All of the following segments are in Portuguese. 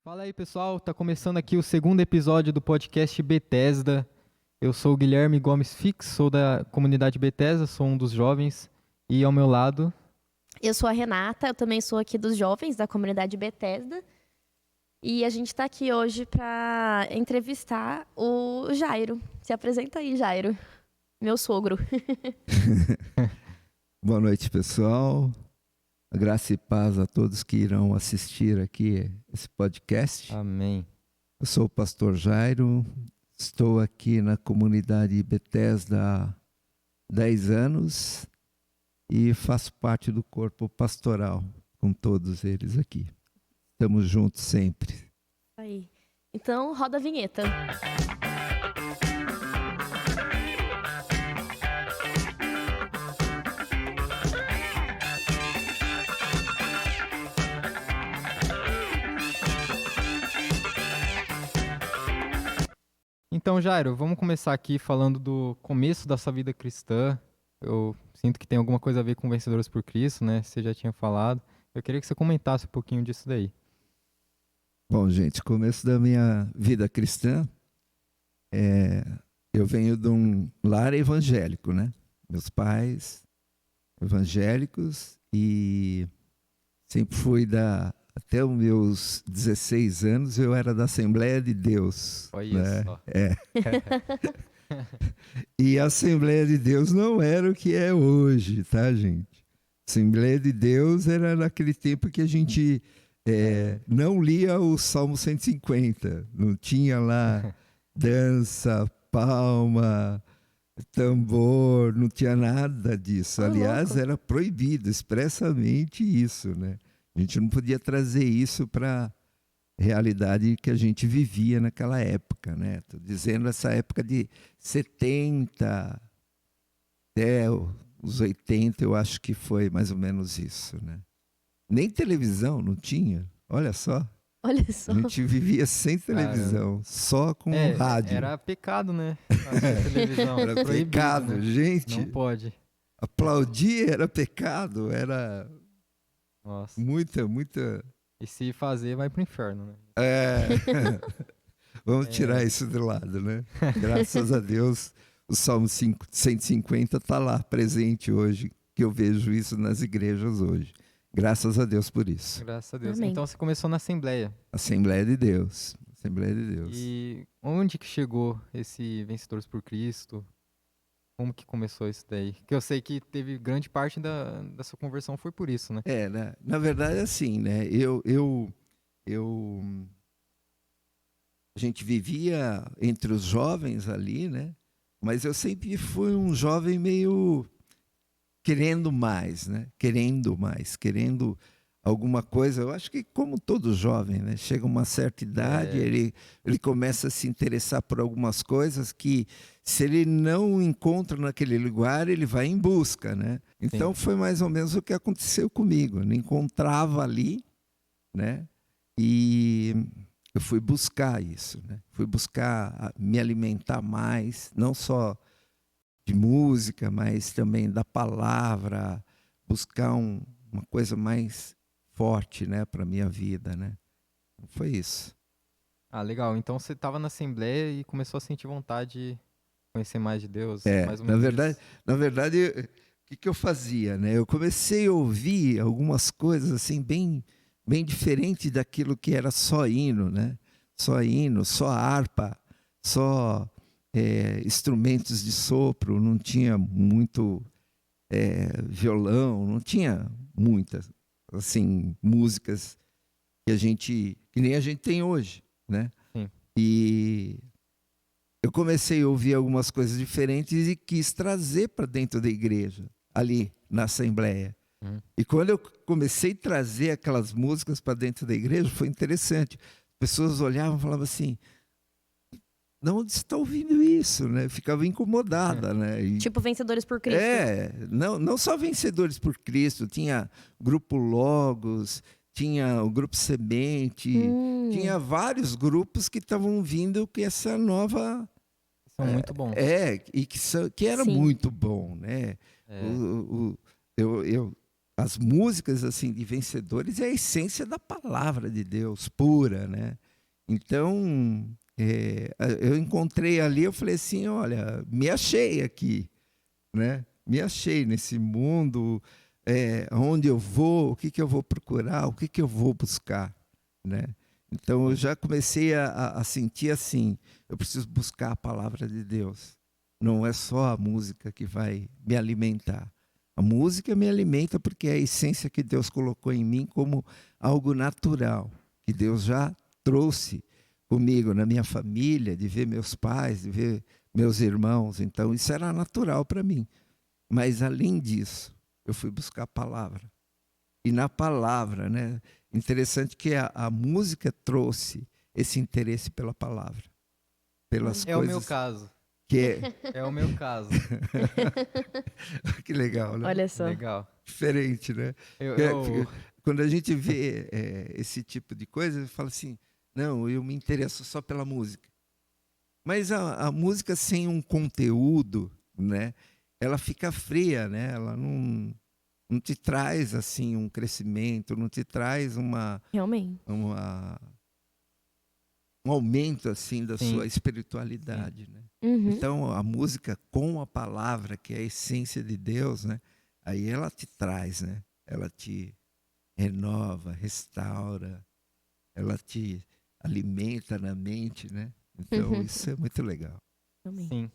Fala aí, pessoal. Tá começando aqui o segundo episódio do podcast Bethesda. Eu sou o Guilherme Gomes Fix, sou da comunidade Bethesda, sou um dos jovens. E ao meu lado... Eu sou a Renata, eu também sou aqui dos jovens da comunidade Bethesda. E a gente está aqui hoje para entrevistar o Jairo. Se apresenta aí, Jairo. Meu sogro. Boa noite, pessoal. Graça e paz a todos que irão assistir aqui esse podcast. Amém. Eu sou o pastor Jairo, estou aqui na comunidade Bethesda há 10 anos e faço parte do corpo pastoral com todos eles aqui. Estamos juntos sempre. Aí. Então, roda a vinheta. Então, Jairo, vamos começar aqui falando do começo da sua vida cristã. Eu sinto que tem alguma coisa a ver com Vencedores por Cristo, né? Você já tinha falado. Eu queria que você comentasse um pouquinho disso daí. Bom, gente, começo da minha vida cristã, eu venho de um lar evangélico, né? Meus pais evangélicos e sempre fui até os meus 16 anos eu era da Assembleia de Deus. Olha né? só. E a Assembleia de Deus não era o que é hoje, tá, gente? Assembleia de Deus era naquele tempo que a gente não lia o Salmo 150, não tinha lá dança, palma, tambor, não tinha nada disso. Aliás, louco. era proibido expressamente isso, né? A gente não podia trazer isso para a realidade que a gente vivia naquela época, né? Estou dizendo essa época de 70 até os 80, eu acho que foi mais ou menos isso, né? Nem televisão não tinha, olha só. Olha só. A gente vivia sem televisão, só com rádio. Era pecado, né? Assistir televisão. Era proibido, pecado, né? gente. Não pode. Aplaudir era pecado, era Nossa. muita... E se fazer, vai pro inferno, né? Vamos tirar isso do lado, né? Graças a Deus, o Salmo 150 está lá presente hoje, que eu vejo isso nas igrejas hoje. Graças a Deus por isso. Graças a Deus. Amém. Então você começou na Assembleia. Assembleia de Deus. Assembleia de Deus. E onde que chegou esse Vencedores por Cristo? Como que começou isso daí? Que eu sei que teve grande parte da sua conversão foi por isso, né? Na verdade, assim, né? A gente vivia entre os jovens ali, né? Mas eu sempre fui um jovem meio querendo mais, né? Querendo alguma coisa. Eu acho que como todo jovem, né? Chega uma certa idade, ele começa a se interessar por algumas coisas que, se ele não encontra naquele lugar, ele vai em busca, né? Então foi mais ou menos o que aconteceu comigo. Eu não encontrava ali, né? E eu fui buscar isso, né? Fui buscar me alimentar mais, não só de música, mas também da palavra, buscar uma coisa mais forte, né, para minha vida, né? Foi isso. Ah, legal. Então você estava na Assembleia e começou a sentir vontade de conhecer mais de Deus, mais ou menos isso. Na verdade, o que eu fazia, né? Eu comecei a ouvir algumas coisas assim bem diferente daquilo que era só hino, né? Só hino, só harpa, só instrumentos de sopro, não tinha muito violão, não tinha muitas assim músicas que nem a gente tem hoje, né? Sim. E eu comecei a ouvir algumas coisas diferentes e quis trazer para dentro da igreja, ali na Assembleia. E quando eu comecei a trazer aquelas músicas para dentro da igreja, foi interessante. As pessoas olhavam e falavam assim: de onde você está ouvindo isso? Né? Ficava incomodada. Né? E, Tipo Vencedores por Cristo. Não só Vencedores por Cristo, tinha Grupo Logos, tinha o Grupo Semente, tinha vários grupos que estavam vindo com essa nova... São muito bons. E que era Sim. muito bom, né? Eu as músicas assim de vencedores é a essência da palavra de Deus pura, né? Então, eu encontrei ali, eu falei assim, olha, me achei aqui, né? Me achei nesse mundo, onde eu vou, o que que eu vou procurar, o que que eu vou buscar, né? Então eu já comecei a sentir assim, eu preciso buscar a palavra de Deus. Não é só a música que vai me alimentar. A música me alimenta porque é a essência que Deus colocou em mim como algo natural, que Deus já trouxe comigo na minha família, de ver meus pais, de ver meus irmãos. Então isso era natural para mim. Mas além disso, eu fui buscar a palavra. E na palavra, né? Interessante que a música trouxe esse interesse pela palavra, pelas É o meu coisas caso. que é. É o meu caso. Que legal, né? Olha só. Legal. Diferente, né? Quando a gente vê esse tipo de coisa, fala assim, não, eu me interesso só pela música. Mas a música sem um conteúdo, né? Ela fica fria, né? Ela não te traz assim um crescimento, não te traz Realmente. um aumento assim da Sim. sua espiritualidade, né? Uhum. Então a música com a palavra, que é a essência de Deus, né? Aí ela te traz, né? Ela te renova, restaura, ela te alimenta na mente, né? Então isso é muito legal. Realmente. Sim.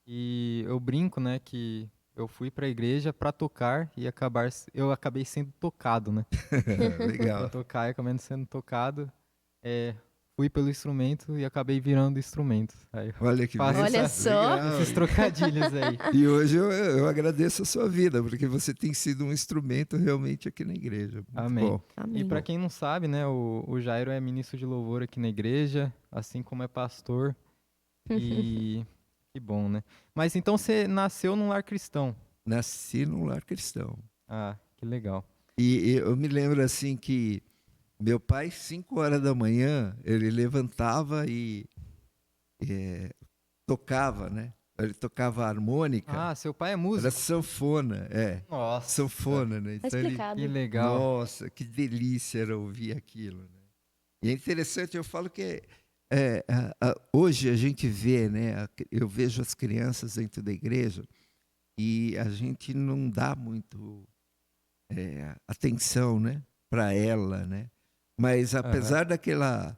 E eu brinco, né, que eu fui para a igreja para tocar e eu acabei sendo tocado, né? Para Legal. tocar e acabei sendo tocado. Fui pelo instrumento e acabei virando instrumento. Aí eu Olha que faço Olha só. legal. esses trocadilhos aí. E hoje eu agradeço a sua vida, porque você tem sido um instrumento realmente aqui na igreja. Muito Amém. bom. E Amém. para quem não sabe, né, o Jairo é ministro de louvor aqui na igreja, assim como é pastor. E que bom, né? Mas então você nasceu num lar cristão. Nasci num lar cristão. Ah, que legal. E eu me lembro assim que meu pai, 5 horas da manhã, ele levantava e tocava, né? Ele tocava harmônica, Ah, seu pai é era músico? sanfona, Nossa, sanfona, né? Tá Então ele, explicado. que legal. nossa, que delícia era ouvir aquilo, né? E é interessante, eu falo que hoje a gente vê, né? Eu vejo as crianças dentro da igreja e a gente não dá muito atenção, né? Para ela, né? Mas Aham. apesar daquela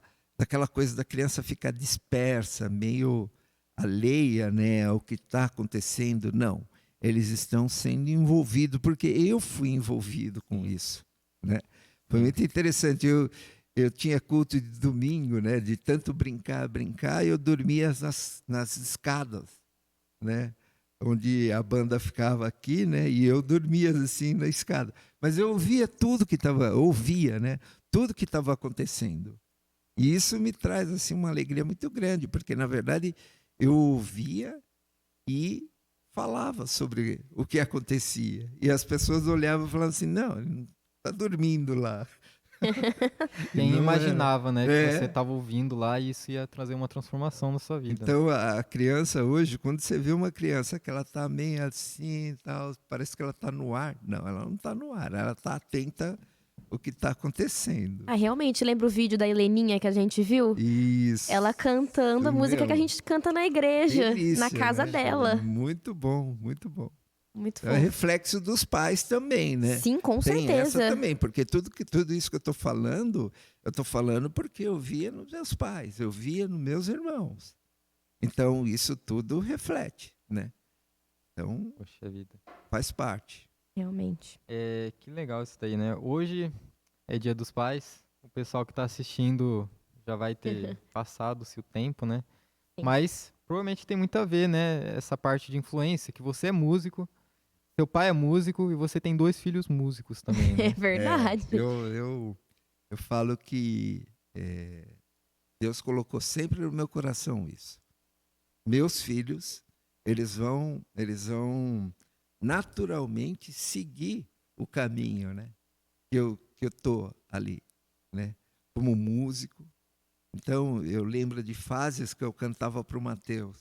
coisa da criança ficar dispersa, meio alheia, né, ao que está acontecendo, não. Eles estão sendo envolvidos, porque eu fui envolvido com Sim. isso, né? Foi Sim. muito interessante. Eu tinha culto de domingo, né? De tanto brincar, eu dormia nas escadas, né? Onde a banda ficava aqui, né? E eu dormia assim na escada. Mas eu ouvia, né? Tudo que estava acontecendo. E isso me traz assim uma alegria muito grande, porque na verdade eu ouvia e falava sobre o que acontecia. E as pessoas olhavam e falavam assim: não, ele não está dormindo lá. E Quem não era. imaginava, né, que você É. estava ouvindo lá e isso ia trazer uma transformação na sua vida, né? Então a criança hoje, quando você vê uma criança que ela está meio assim, tal, parece que ela está no ar. Não, ela não está no ar, ela está atenta ao que está acontecendo. Ah, realmente, lembra o vídeo da Heleninha que a gente viu? Isso. Ela cantando a música que a gente canta na igreja, Delícia, na casa né? dela. Muito bom, muito bom. Muito É fofo. reflexo dos pais também, né? Sim, com Tem certeza. essa também, porque tudo isso que eu estou falando porque eu via nos meus pais, eu via nos meus irmãos. Então, isso tudo reflete, né? Então, Poxa vida. faz parte. Realmente. Que legal isso daí, né? Hoje é Dia dos Pais. O pessoal que está assistindo já vai ter passado-se o tempo, né? Sim. Mas provavelmente tem muito a ver, né? Essa parte de influência, que você é músico, seu pai é músico e você tem 2 filhos músicos também, É né? verdade. Eu falo que Deus colocou sempre no meu coração isso. Meus filhos, eles vão naturalmente seguir o caminho, né? Que eu tô ali, né? Como músico. Então, eu lembro de fases que eu cantava para o Mateus,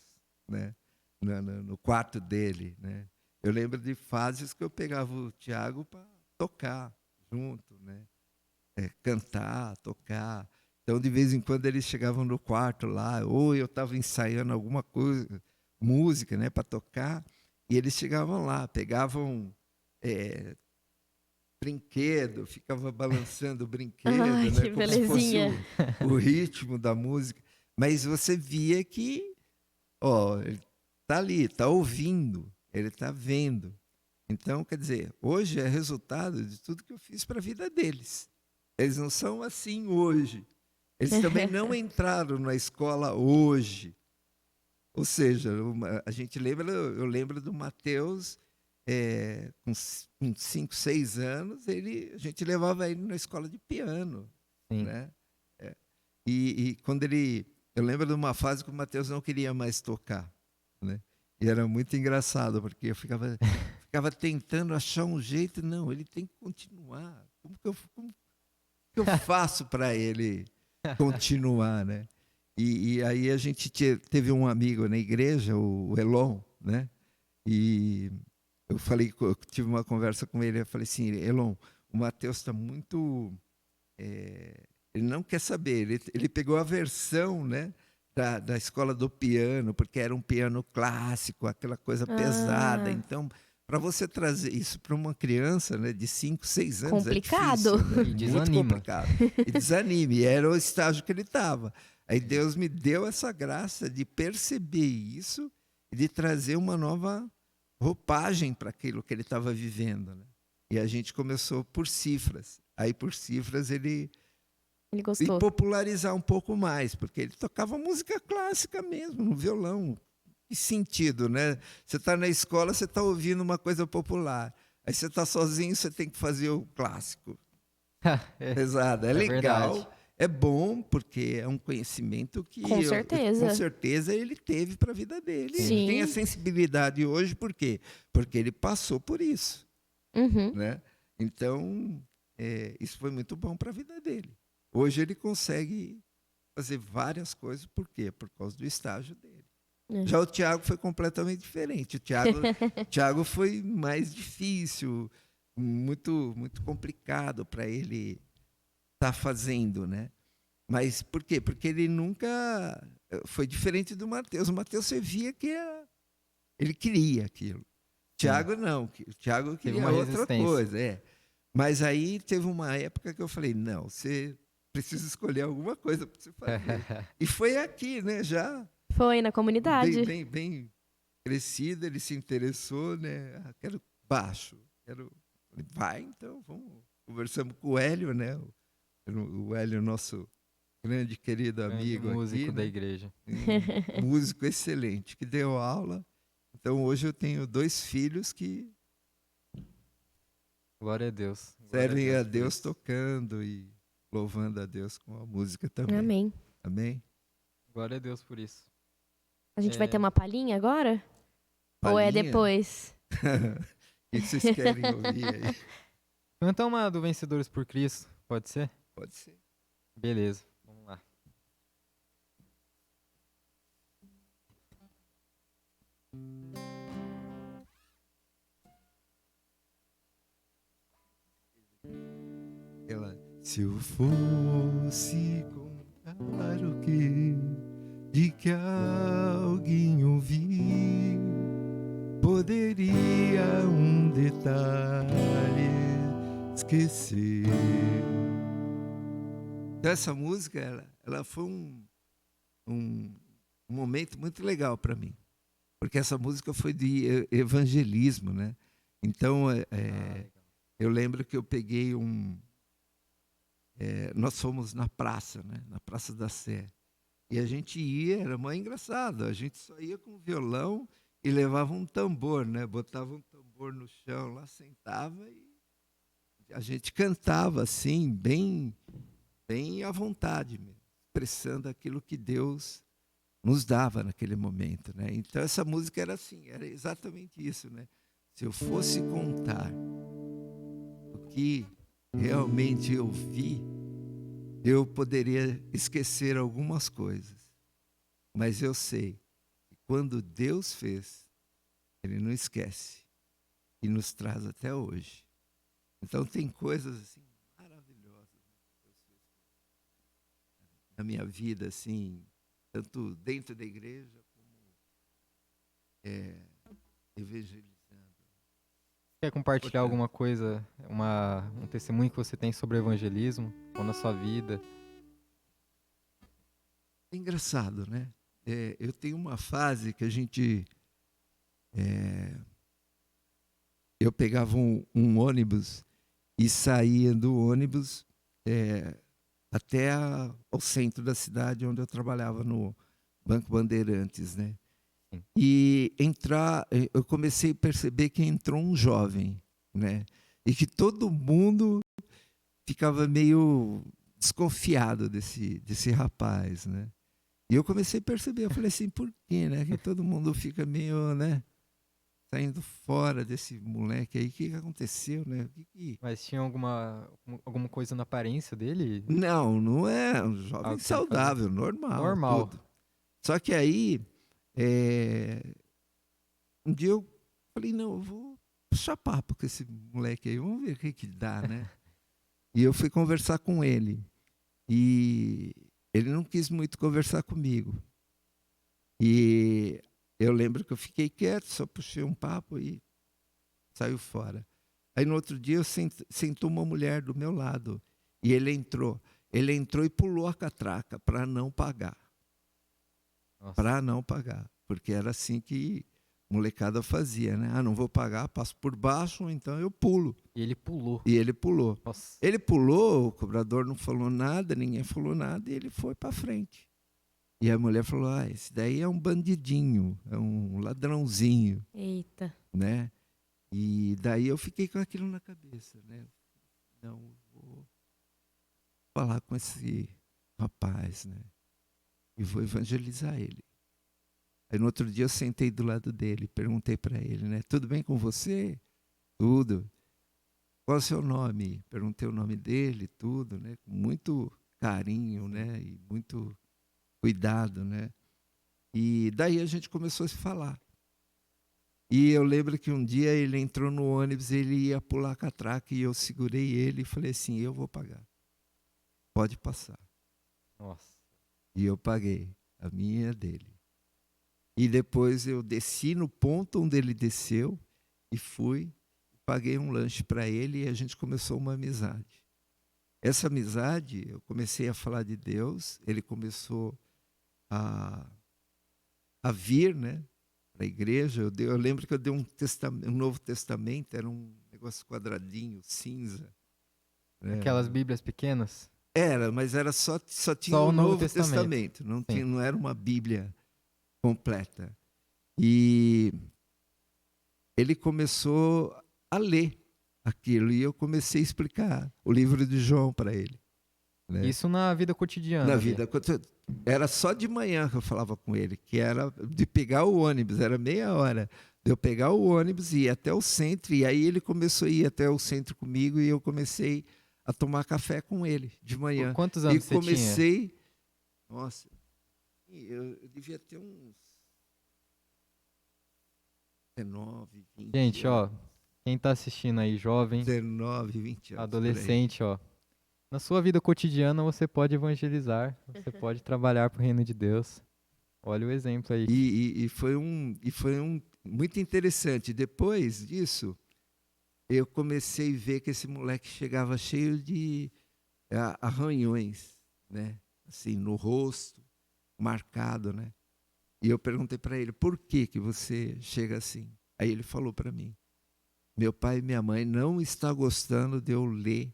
né? No quarto dele, né? Eu lembro de fases que eu pegava o Tiago para tocar junto, né? Cantar, tocar. Então, de vez em quando, eles chegavam no quarto lá, ou eu estava ensaiando alguma coisa, música, né, para tocar, e eles chegavam lá, pegavam brinquedo, ficava balançando o Ai, brinquedo, né, que como se fosse belezinha. o ritmo da música. Mas você via que, ó, ele está ali, está ouvindo, ele está vendo. Então, quer dizer, hoje é resultado de tudo que eu fiz para a vida deles. Eles não são assim hoje. Eles também não entraram na escola hoje. Ou seja, a gente lembra, eu lembro do Mateus, com 5, 6 anos, a gente levava ele na escola de piano, Sim. né? É. E quando eu lembro de uma fase que o Mateus não queria mais tocar, né? E era muito engraçado, porque eu ficava tentando achar um jeito, não, ele tem que continuar. Como que eu faço para ele continuar, né? E aí a gente teve um amigo na igreja, o Elon, né? E eu tive uma conversa com ele, eu falei assim, Elon, o Mateus está muito, ele não quer saber, ele pegou a versão, né, da escola do piano, porque era um piano clássico, aquela coisa pesada, Ah, então para você trazer isso para uma criança, né, de 5, 6 anos é complicado. difícil, né? E Muito desanima. complicado. E desanime, e era o estágio que ele estava. Aí Deus me deu essa graça de perceber isso e de trazer uma nova roupagem para aquilo que ele estava vivendo, né? E a gente começou por cifras. Aí por cifras Ele e gostou. popularizar um pouco mais, porque ele tocava música clássica mesmo, no violão. Que sentido, né? Você está na escola, você está ouvindo uma coisa popular. Aí você está sozinho, você tem que fazer o clássico. É, Pesado. É é verdade. legal, é bom, porque é um conhecimento que Com com certeza. certeza ele teve para a vida dele. Ele Sim. tem a Sim. sensibilidade hoje, por quê? Porque ele passou por isso, Uhum. né? Então, isso foi muito bom para a vida dele. Hoje ele consegue fazer várias coisas, por quê? Por causa do estágio dele. É. Já o Tiago foi completamente diferente. Thiago foi mais difícil, muito, muito complicado para ele estar fazendo, né? Mas por quê? Porque ele nunca foi diferente do Mateus. O Mateus você via que ele queria aquilo. Sim. Tiago não, o Tiago Teve queria uma outra resistência. coisa, Mas aí teve uma época que eu falei, não, você precisa escolher alguma coisa para você fazer. E foi aqui, né? Já Foi na bem, comunidade. bem, bem crescido, ele se interessou, né? Ah, quero baixo, quero. Falei, vai, então, vamos. Conversamos com o Hélio, né? O Hélio, nosso grande querido Grande amigo aqui, músico da né? igreja. Um músico excelente, que deu aula. Então hoje eu tenho 2 filhos que Glória a Deus. Glória a servem a Deus por Deus isso. tocando e louvando a Deus com a música também. Amém. Amém? Glória a Deus por isso. A gente vai ter É, uma palhinha agora? Ou é Palhinha? depois? O que vocês querem ouvir aí? canta uma do Vencedores por Cristo, pode ser? Pode ser. Beleza, vamos lá. Se eu fosse contar o que de que alguém ouvir, poderia um detalhe esquecer. Então, essa música, ela foi um momento muito legal para mim, porque essa música foi de evangelismo, né? Então, Legal. eu lembro que eu peguei nós fomos na praça, né? Na Praça da Sé. E a gente ia, era muito engraçado, a gente só ia com o violão e levava um tambor, né? Botava um tambor no chão lá, sentava e a gente cantava assim, bem, bem à vontade mesmo, expressando aquilo que Deus nos dava naquele momento, né? Então essa música era assim, era exatamente isso, né? Se eu fosse contar o que realmente eu vi, eu poderia esquecer algumas coisas, mas eu sei que quando Deus fez, Ele não esquece e nos traz até hoje. Então tem coisas assim maravilhosas na minha vida, assim, tanto dentro da igreja como é, evangelizando. Quer compartilhar Importante. alguma coisa, um testemunho que você tem sobre o evangelismo ou na sua vida? É engraçado, né? Eu tenho uma fase que a gente. Eu pegava um ônibus e saía do ônibus até ao centro da cidade, onde eu trabalhava no Banco Bandeirantes, né? Sim. E eu comecei a perceber que entrou um jovem, né? E que todo mundo ficava meio desconfiado desse rapaz, né? E eu comecei a perceber, eu falei assim, por quê, né? Que todo mundo fica meio, né? Saindo fora desse moleque aí, o que aconteceu, né? Mas tinha alguma coisa na aparência dele? Não, não é um jovem Algo que ele fazia? saudável, normal, Normal. tudo. Só que aí, um dia eu falei, não, eu vou puxar papo com esse moleque aí, vamos ver o que dá, né? E eu fui conversar com ele. E ele não quis muito conversar comigo. E eu lembro que eu fiquei quieto, só puxei um papo e saiu fora. Aí no outro dia sentou uma mulher do meu lado e ele entrou. Ele entrou e pulou a catraca para não pagar. Nossa. Para não pagar. Porque era assim que molecada fazia, né? Ah, não vou pagar, passo por baixo, então eu pulo. E ele pulou. E ele pulou. Nossa. Ele pulou, o cobrador não falou nada, ninguém falou nada e ele foi para frente. E a mulher falou: ah, esse daí é um bandidinho, é um ladrãozinho, Eita. né? E daí eu fiquei com aquilo na cabeça, né? Não, vou falar com esse rapaz, né? E vou evangelizar ele. Aí no outro dia eu sentei do lado dele, perguntei para ele, né? Tudo bem com você? Tudo. Qual é o seu nome? Perguntei o nome dele, tudo, né? Com muito carinho, né? E muito cuidado, né? E daí a gente começou a se falar. E eu lembro que um dia ele entrou no ônibus, ele ia pular a catraca e eu segurei ele e falei assim, eu vou pagar. Pode passar. Nossa. E eu paguei, a minha e a dele. E depois eu desci no ponto onde ele desceu e fui, paguei um lanche para ele e a gente começou uma amizade. Essa amizade, eu comecei a falar de Deus, ele começou a vir, né, para a igreja. Eu lembro que eu dei um Novo Testamento, era um negócio quadradinho, cinza. Né? Aquelas bíblias pequenas? Era, mas era só tinha Só o o Novo Novo Testamento. Testamento, não, Sim. não era uma Bíblia completa. E ele começou a ler aquilo e eu comecei a explicar o livro de João para ele. Né? Isso na vida cotidiana. Na ali. vida. Era só de manhã que eu falava com ele, que era de pegar o ônibus, era meia hora de eu pegar o ônibus e ir até o centro, e aí ele começou a ir até o centro comigo e eu comecei a tomar café com ele de manhã. Quantos E anos você tinha? comecei, nossa, eu devia ter uns 19, 20 Gente, ó, anos. quem tá assistindo aí, jovem, 19, 20 anos. adolescente, ó. Na sua vida cotidiana você pode evangelizar, você pode trabalhar pro reino de Deus. Olha o exemplo aí. E foi muito interessante. Depois disso, eu comecei a ver que esse moleque chegava cheio de arranhões, né? Assim, no rosto, marcado, né? E eu perguntei para ele, por que você chega assim? Aí ele falou para mim, meu pai e minha mãe não estão gostando de eu ler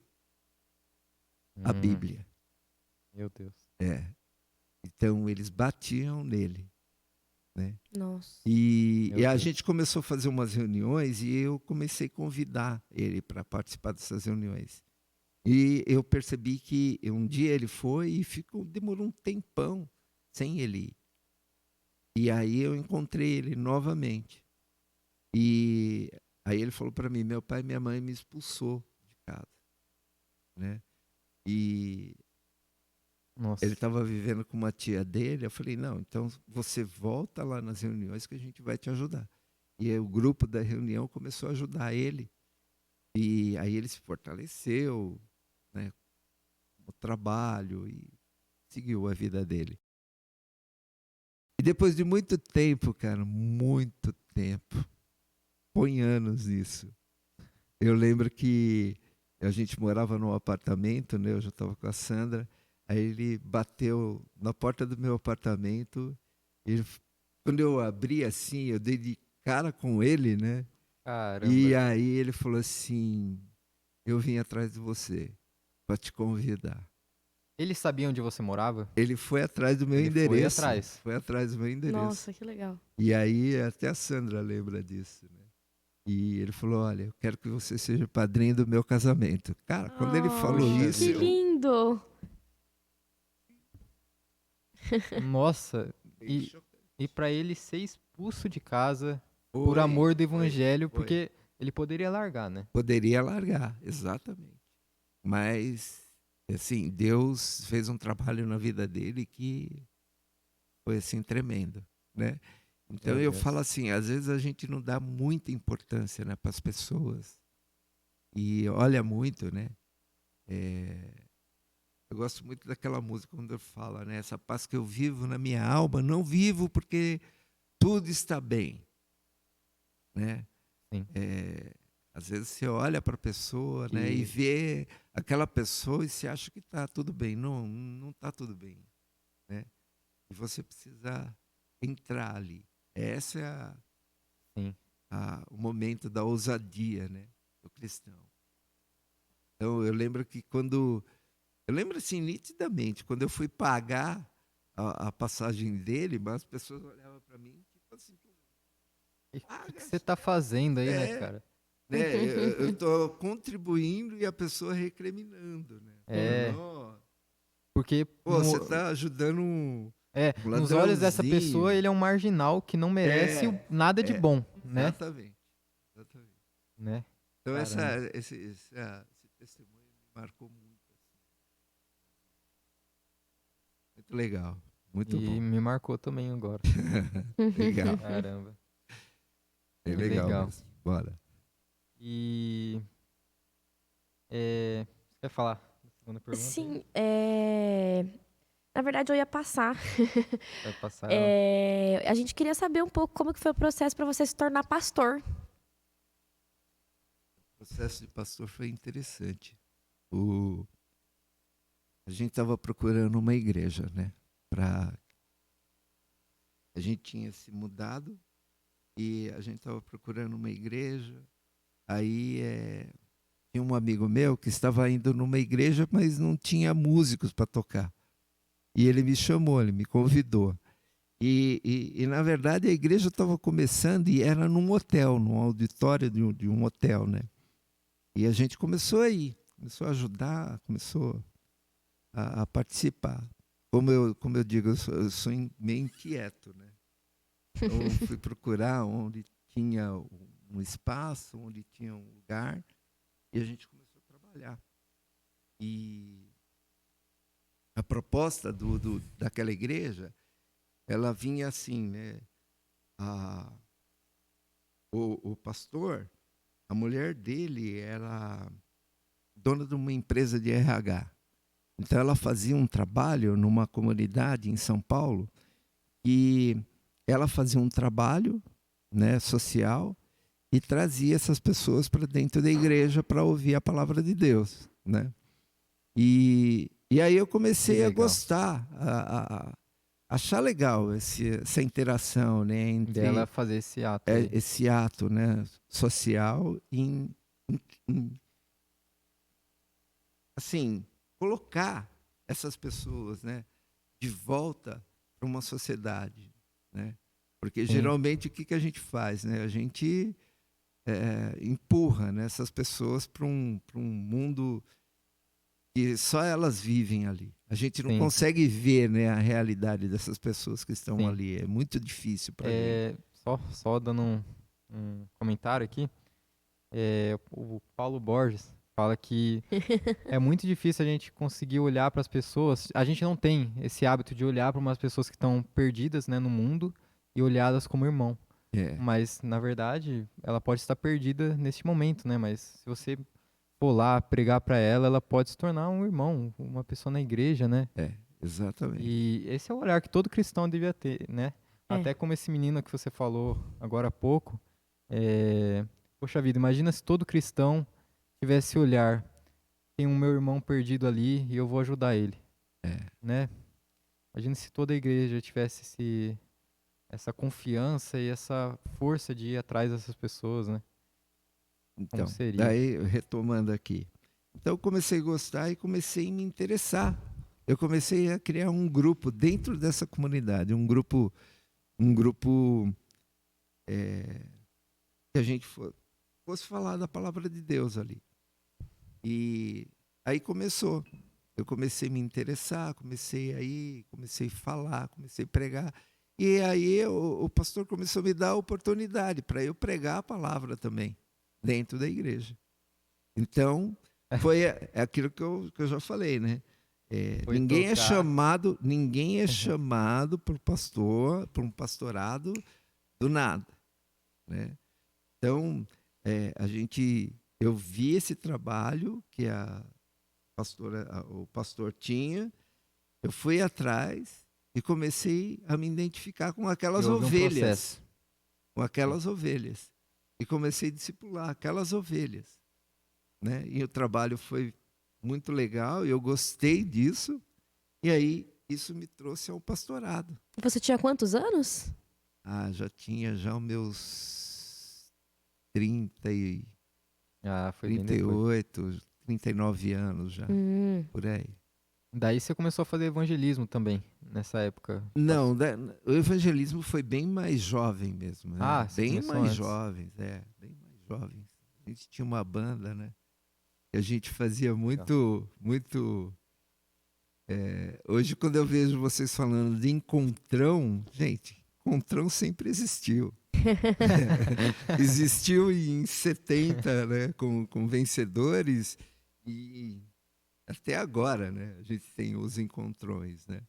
a Bíblia. Meu Deus. Então, eles batiam nele. Né? Nossa. E a gente começou a fazer umas reuniões e eu comecei a convidar ele para participar dessas reuniões. E eu percebi que um dia ele foi e demorou um tempão sem ele ir. E aí eu encontrei ele novamente. E aí ele falou para mim, meu pai e minha mãe me expulsou de casa. Né? E Nossa. ele estava vivendo com uma tia dele. Eu falei, não, então você volta lá nas reuniões que a gente vai te ajudar. E aí, o grupo da reunião começou a ajudar ele E aí ele se fortaleceu, né, no trabalho e seguiu a vida dele. E depois de muito tempo, cara, muito tempo, põe anos nisso. Eu lembro que a gente morava num apartamento, né? Eu já estava com a Sandra. Aí ele bateu na porta do meu apartamento. Ele, quando eu abri assim, eu dei de cara com ele, né? E Caramba. aí ele falou assim: eu vim atrás de você para te convidar. Ele sabia onde você morava? Ele foi atrás do meu Ele foi endereço. atrás. Foi atrás do meu endereço. Nossa, que legal. E aí até a Sandra lembra disso, né? E ele falou: olha, eu quero que você seja padrinho do meu casamento. Cara, quando ele falou Puxa isso, Que vida. lindo! Nossa, Bem e, chocante. e para ele ser expulso de casa por Foi, amor do foi, evangelho, foi. porque ele poderia largar, né? Poderia largar, exatamente. Mas, assim, Deus fez um trabalho na vida dele que foi, assim, tremendo, né? Então Meu eu falo Deus. assim, às vezes a gente não dá muita importância, né, para as pessoas. E olha muito, né? Eu gosto muito daquela música quando fala, né? Essa paz que eu vivo na minha alma, não vivo porque tudo está bem, né? Sim. Às vezes você olha para a pessoa, né, e Que vê aquela pessoa e você acha que está tudo bem. Não, não está tudo bem, né? E você precisa entrar ali. Esse é sim. o momento da ousadia, né, do cristão. Então eu lembro que eu lembro assim nitidamente, quando eu fui pagar a passagem dele, mas as pessoas olhavam para mim tipo assim, E o que paga, que você tá fazendo aí, né, é, cara? né? Eu estou contribuindo e a pessoa recriminando, né? É, Falando, ó, porque pô, você está ajudando um nos olhos dessa pessoa ladrãozinho. ele é um marginal que não merece É, nada de é, bom, né? exatamente, exatamente. Né? Então Caramba. esse testemunho me marcou muito, assim. Muito legal, muito E bom. me marcou também agora. Legal, Caramba. é Que legal legal. mesmo. Bora. E você quer falar da segunda pergunta aí? Sim, na verdade eu ia passar. Vai passar ela? A gente queria saber um pouco como que foi o processo para você se tornar pastor. O processo de pastor foi interessante. O, a gente estava procurando uma igreja, né? A gente tinha se mudado e a gente estava procurando uma igreja. Aí tinha um amigo meu que estava indo numa igreja, mas não tinha músicos para tocar. E ele me chamou, ele me convidou. E na verdade a igreja estava começando e era num hotel, num auditório de um hotel, né? E a gente começou a ir, começou a ajudar, começou a participar. Como eu digo, eu sou meio inquieto, né? Então eu fui procurar onde tinha um espaço, onde tinha um lugar, e a gente começou a trabalhar. E a proposta daquela igreja, ela vinha assim, né? A, o pastor, a mulher dele era dona de uma empresa de RH. Então ela fazia um trabalho numa comunidade em São Paulo e ela fazia um trabalho, né, social e trazia essas pessoas para dentro da igreja para ouvir a palavra de Deus, né? E aí eu Que comecei a legal. gostar, achar legal essa interação, né, Dela entre fazer esse ato aí. esse ato, né, social em assim, colocar essas pessoas, né, de volta para uma sociedade, né? Porque Sim, geralmente o que que a gente faz, né? A gente empurra, né, essas pessoas para um mundo que só elas vivem ali. A gente não sim, consegue ver, né, a realidade dessas pessoas que estão sim. ali. É muito difícil para a gente. Só dando um comentário aqui. O Paulo Borges fala que é muito difícil a gente conseguir olhar para as pessoas. A gente não tem esse hábito de olhar para umas pessoas que estão perdidas, né, no mundo e olhá-las como irmão. É, Mas, na verdade, ela pode estar perdida neste momento, né? Mas se você for lá pregar para ela, ela pode se tornar um irmão, uma pessoa na igreja, né? exatamente. E esse é o olhar que todo cristão devia ter, né? É. Até como esse menino que você falou agora há pouco. Poxa vida, imagina se todo cristão tivesse esse olhar. Tem um meu irmão perdido ali e eu vou ajudar ele, É. né? Imagina se toda a igreja tivesse essa confiança e essa força de ir atrás dessas pessoas, né? Como Então, seria? daí, retomando aqui. Então, eu comecei a gostar e comecei a me interessar. Eu comecei a criar um grupo dentro dessa comunidade, um grupo que a gente fosse falar da palavra de Deus ali. E aí começou. Eu comecei a me interessar, comecei a falar, comecei a pregar. E aí o pastor começou a me dar a oportunidade para eu pregar a palavra também, dentro da igreja. Então, é aquilo que eu já falei, né? Foi tocar. Ninguém é chamado por pastor, por um pastorado do nada, né? Então, eu vi esse trabalho que o pastor tinha, eu fui atrás e comecei a me identificar E houve um processo. com aquelas ovelhas, e comecei a discipular aquelas ovelhas, né? E o trabalho foi muito legal, e eu gostei disso, e aí isso me trouxe ao pastorado. Você tinha quantos anos? Já tinha já os meus 30 e Foi bem depois. 38, 39 anos já, Hum. por aí. Daí você começou a fazer evangelismo também, nessa época. Não, o evangelismo foi bem mais jovem mesmo, né? Você Bem começou mais antes. jovens, bem mais jovens. A gente tinha uma banda, né? Que a gente fazia Legal. muito. Hoje, quando eu vejo vocês falando de encontrão, gente, encontrão sempre existiu. Existiu em 70, né? Com vencedores, e até agora, né? A gente tem os encontrões, né?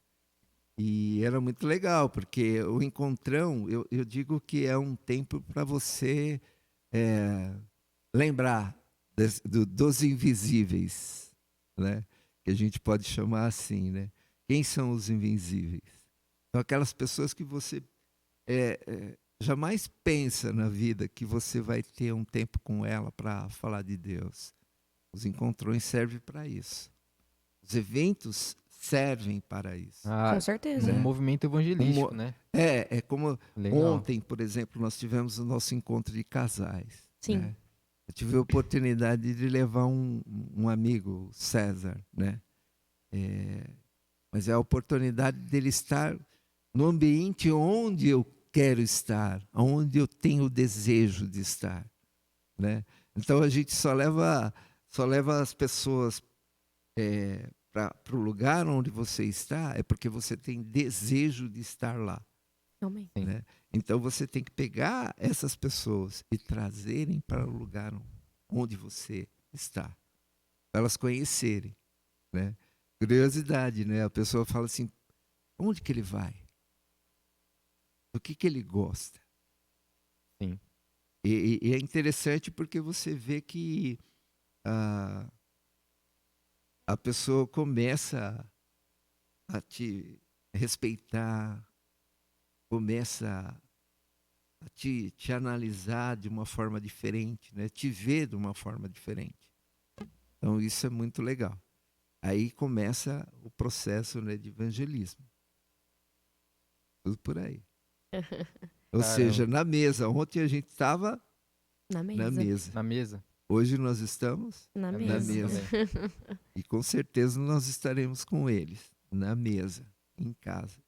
E era muito legal, porque o encontrão, eu digo que é um tempo para você lembrar dos invisíveis, né? Que a gente pode chamar assim, né? Quem são os invisíveis? São aquelas pessoas que você jamais pensa na vida que você vai ter um tempo com ela para falar de Deus. Os encontrões servem para isso. Os eventos servem para isso. Com Um certeza. Né? movimento evangelístico, né? É como Legal. ontem, por exemplo, nós tivemos o nosso encontro de casais. Sim. Né? Eu tive a oportunidade de levar um amigo, César, né? Mas é a oportunidade dele estar no ambiente onde eu quero estar, onde eu tenho o desejo de estar, né? Então a gente só leva as pessoas para o lugar onde você está, é porque você tem desejo de estar lá. Realmente. Sim. Né? Então você tem que pegar essas pessoas e trazerem para o lugar onde você está, para elas conhecerem, né? Curiosidade, né? A pessoa fala assim: onde que ele vai? Do que ele gosta? Sim. E é interessante porque você vê que a pessoa começa a te respeitar, começa a te analisar de uma forma diferente, né? Te ver de uma forma diferente. Então isso é muito legal. Aí começa o processo, né, de evangelismo. Tudo por aí. Ou seja, na mesa. Ontem a gente estava Na na mesa. mesa. Na mesa. Hoje nós estamos Na Na na mesa. mesa. também. E com certeza nós estaremos com eles na mesa, em casa.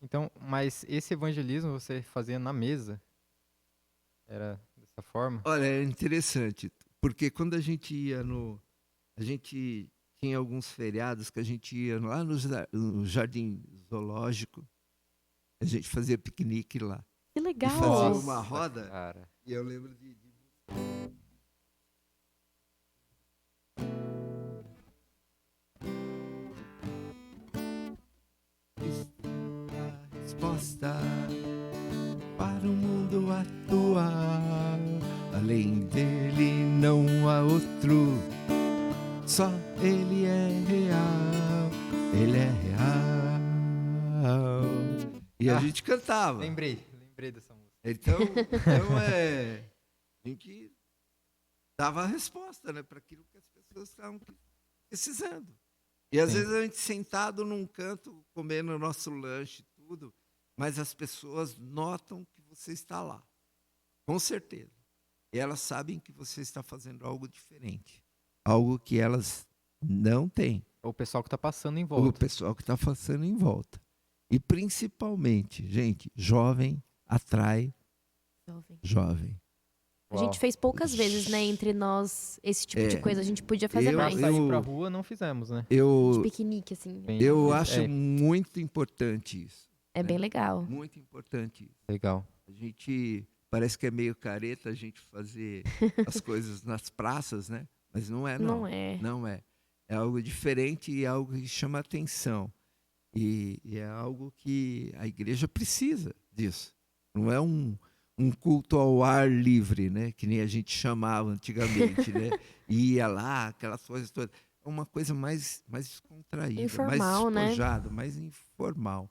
Então, mas esse evangelismo você fazia na mesa? Era dessa forma? Olha, é interessante, porque quando a gente ia a gente tinha alguns feriados que a gente ia lá no Jardim Zoológico, a gente fazia piquenique lá. Que E legal. fazia Nossa, uma roda, cara. e eu lembro de a resposta para o mundo atuar. Além dele não há outro, só ele é real, ele é real. E a gente cantava. Lembrei dessa música. Então a gente dava a resposta, né, para aquilo que as pessoas estavam precisando. E às Sim. vezes a gente sentado num canto, comendo o nosso lanche, tudo, mas as pessoas notam que você está lá, com certeza. E elas sabem que você está fazendo algo diferente, algo que elas não têm. O pessoal que tá passando em O volta. pessoal que está passando em volta. E principalmente, gente, jovem atrai Jovem. jovem. A gente fez poucas vezes, né, entre nós, esse tipo de coisa. A gente podia fazer eu- mais. Sair pra rua não fizemos, né? De Eu, piquenique, assim. eu É, acho é, muito importante isso. É bem legal. Muito importante isso. legal. A gente parece que é meio careta a gente fazer as coisas nas praças, né? Mas não é, não. Não é. Não é. É algo diferente e algo que chama atenção. E é algo que a igreja precisa disso. Não é um culto ao ar livre, né? Que nem a gente chamava antigamente, né? E ia lá, aquelas coisas todas. É uma coisa mais descontraída, Informal, mais né? despojada, mais informal.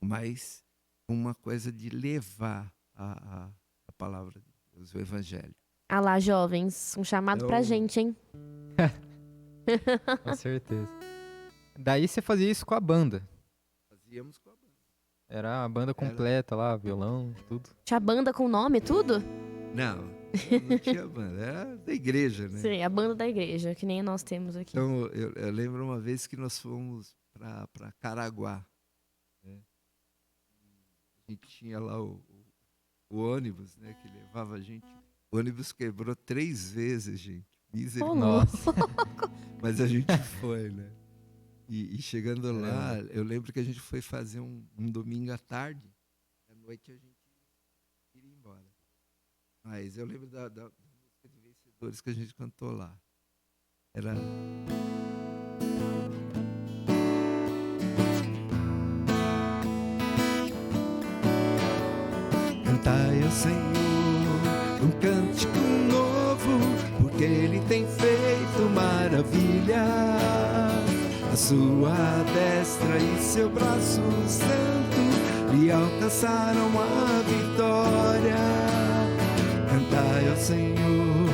Mais uma coisa de levar a palavra de Deus, o evangelho. Ah lá, jovens. Um chamado pra Eu- gente, hein? Com certeza. Daí você fazia isso com a banda. Fazíamos com a banda. Era a banda completa lá, violão, tudo. Tinha banda com nome e tudo? Não tinha banda, era da igreja, né? Sim, a banda da igreja, que nem nós temos aqui. Então, eu lembro uma vez que nós fomos para Caraguá. Né? A gente tinha lá o ônibus, né, que levava a gente. O ônibus quebrou 3 vezes, gente. Misericórdia. Nossa. Mas a gente foi, né? E chegando lá, eu lembro que a gente foi fazer um domingo à tarde. À noite a gente iria embora. Mas eu lembro da música de Vencedores que a gente cantou lá. Era... Cantai ao Senhor um cântico novo, porque Ele tem feito maravilhas. A sua destra e seu braço santo lhe alcançaram a vitória. Cantai ao Senhor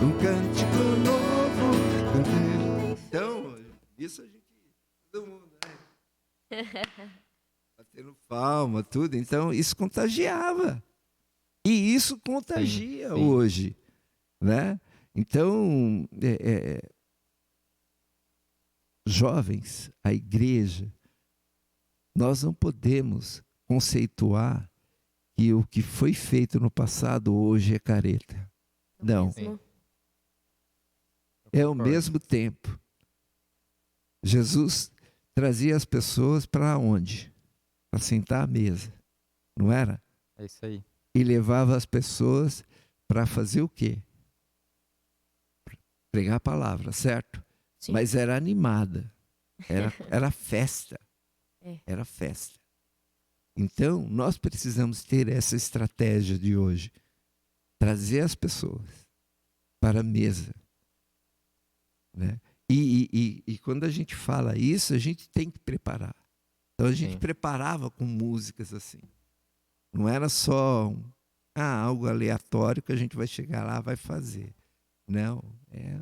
um cântico novo. Então, isso a gente... Todo mundo, né? Batendo palma, tudo. Então, isso contagiava. E isso contagia Sim, sim. hoje, né? Então, jovens, a igreja, nós não podemos conceituar que o que foi feito no passado hoje é careta. Não. Mesmo? É ao Concordo. mesmo tempo. Jesus trazia as pessoas para onde? Para sentar à mesa, não era? É isso aí. E levava as pessoas para fazer o quê? Pregar a palavra, certo? Sim. Mas era animada, era festa, É. era festa. Então, nós precisamos ter essa estratégia de hoje, trazer as pessoas para a mesa, né? E quando a gente fala isso, a gente tem que preparar. Então, a gente Sim. preparava com músicas assim. Não era só algo aleatório que a gente vai chegar lá e vai fazer. Não, é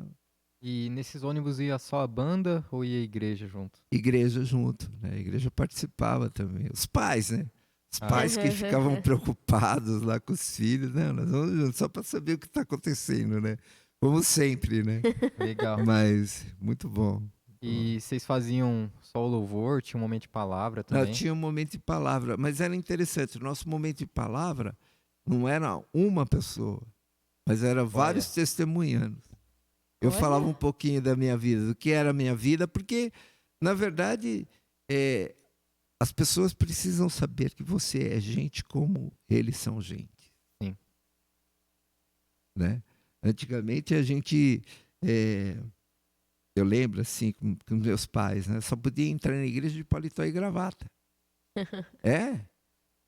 E nesses ônibus ia só a banda ou ia a igreja junto? igreja junto, né? A igreja participava também. Os pais, né? Os Ah. pais que ficavam preocupados lá com os filhos, né? Nós vamos juntos só para saber o que está acontecendo, né? Como sempre, né? Legal. Mas muito bom. E vocês faziam só o louvor? Tinha um momento de palavra Não, também? tinha um momento de palavra, mas era interessante. O nosso momento de palavra não era uma pessoa, mas era vários testemunhando. Eu Olha. falava um pouquinho da minha vida, do que era a minha vida, porque, na verdade, as pessoas precisam saber que você é gente como eles são gente. Sim. Né? Antigamente, a gente... eu lembro, assim, com meus pais, né? Só podia entrar na igreja de paletó e gravata.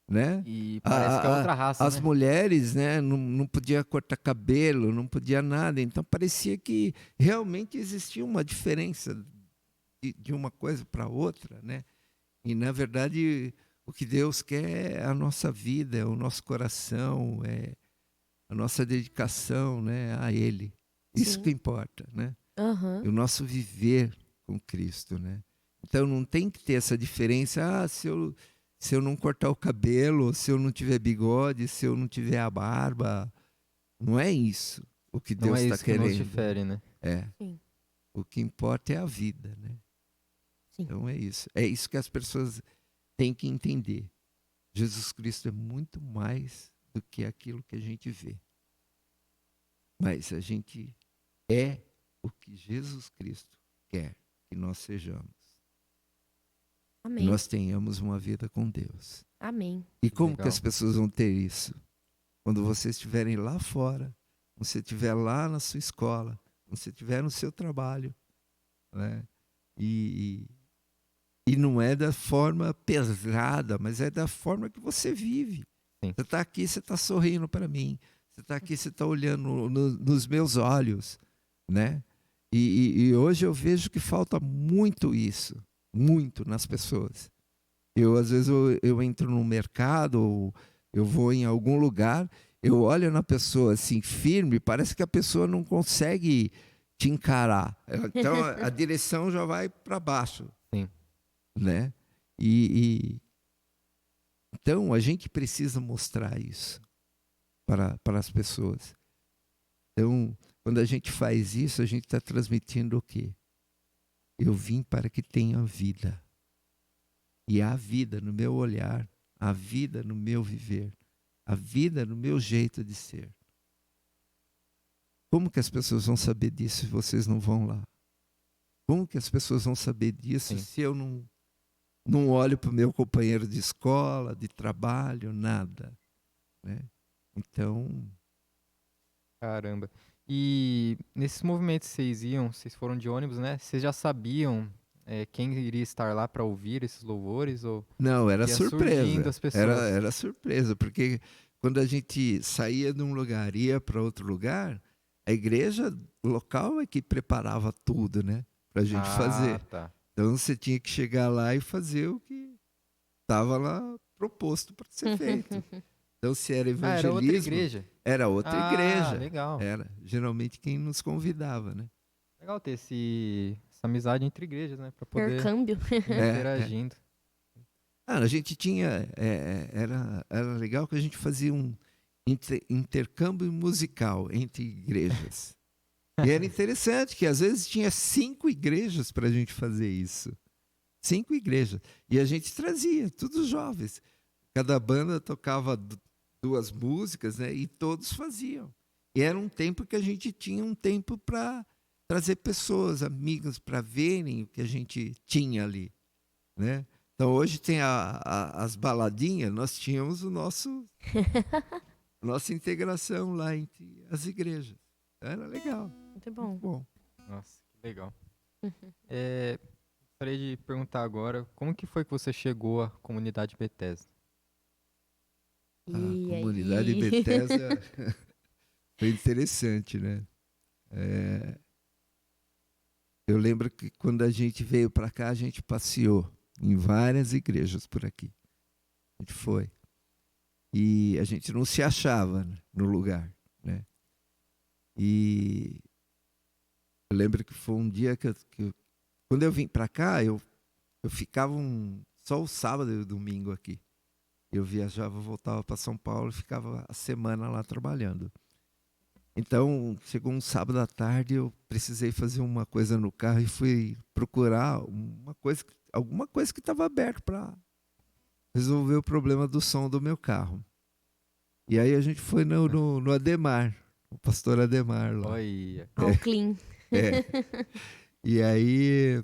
né? E parece que é outra raça, As né? mulheres, né, não podia cortar cabelo, não podia nada. Então parecia que realmente existia uma diferença de uma coisa para outra, né? E na verdade o que Deus quer é a nossa vida, é o nosso coração, é a nossa dedicação, né, a Ele. Isso que Sim. importa, né? Aham. E o nosso viver com Cristo, né? Então não tem que ter essa diferença. Se eu não cortar o cabelo, se eu não tiver bigode, se eu não tiver a barba, não é isso o que Não Deus é está isso que nos querendo. difere, né? É. Sim. O que importa é a vida, né? Sim. Então é isso. É isso que as pessoas têm que entender. Jesus Cristo é muito mais do que aquilo que a gente vê. Mas a gente é o que Jesus Cristo quer que nós sejamos. Que Amém. nós tenhamos uma vida com Deus. Amém. E como que Legal. as pessoas vão ter isso? Quando vocês estiverem lá fora, quando você estiver lá na sua escola, quando você estiver no seu trabalho, né? E não é da forma pesada, mas é da forma que você vive. Sim. Você está aqui, você está sorrindo para mim. Você está aqui, você está olhando nos meus olhos, né? E hoje eu vejo que falta muito isso, muito nas pessoas. Às vezes eu entro no mercado, ou eu vou em algum lugar, eu olho na pessoa assim, firme, parece que a pessoa não consegue te encarar. Então a direção já vai para baixo, Sim. né? Então a gente precisa mostrar isso para as pessoas. Então, quando a gente faz isso, a gente está transmitindo o quê? Eu vim para que tenha vida. E há vida no meu olhar, há vida no meu viver, há vida no meu jeito de ser. Como que as pessoas vão saber disso se vocês não vão lá? Como que as pessoas vão saber disso Sim. se eu não olho para o meu companheiro de escola, de trabalho, nada, né? Então, Caramba. E nesses movimentos que vocês iam, vocês foram de ônibus, né? Vocês já sabiam quem iria estar lá para ouvir esses louvores? Ou não, era ia surgindo surpresa. as pessoas? Era surpresa, porque quando a gente saía de um lugar e ia para outro lugar, a igreja local é que preparava tudo, né? Para a gente Ah, fazer. tá. Então você tinha que chegar lá e fazer o que estava lá proposto para ser feito. Então, se era Ah, era outra evangelismo, igreja. era outra Ah, igreja. legal. Era geralmente quem nos convidava, né? Legal ter essa amizade entre igrejas, né? Para poder Intercâmbio. ir É. interagindo. A gente tinha. Era legal que a gente fazia um intercâmbio musical entre igrejas. E era interessante que às vezes tinha 5 igrejas para a gente fazer isso. 5 igrejas. E a gente trazia, todos jovens. Cada banda tocava 2 músicas, né? E todos faziam. E era um tempo que a gente tinha um tempo para trazer pessoas, amigos, para verem o que a gente tinha ali, né? Então hoje tem as baladinhas, nós tínhamos nossa integração lá entre as igrejas. Era legal, Muito muito bom. bom. Nossa, que legal. Gostaria de perguntar agora, como que foi que você chegou à comunidade Bethesda? A E comunidade aí? Bethesda foi interessante, né? Eu lembro que quando a gente veio para cá, a gente passeou em várias igrejas por aqui. A gente foi. E a gente não se achava, né, no lugar, né? E eu lembro que foi um dia quando eu vim para cá, eu ficava só o sábado e o domingo aqui. Eu viajava, voltava para São Paulo e ficava a semana lá trabalhando. Então, chegou um sábado à tarde, eu precisei fazer uma coisa no carro e fui procurar alguma coisa que estava aberta para resolver o problema do som do meu carro. E aí a gente foi no Ademar, o pastor Ademar lá. Olha, All clean. É. E aí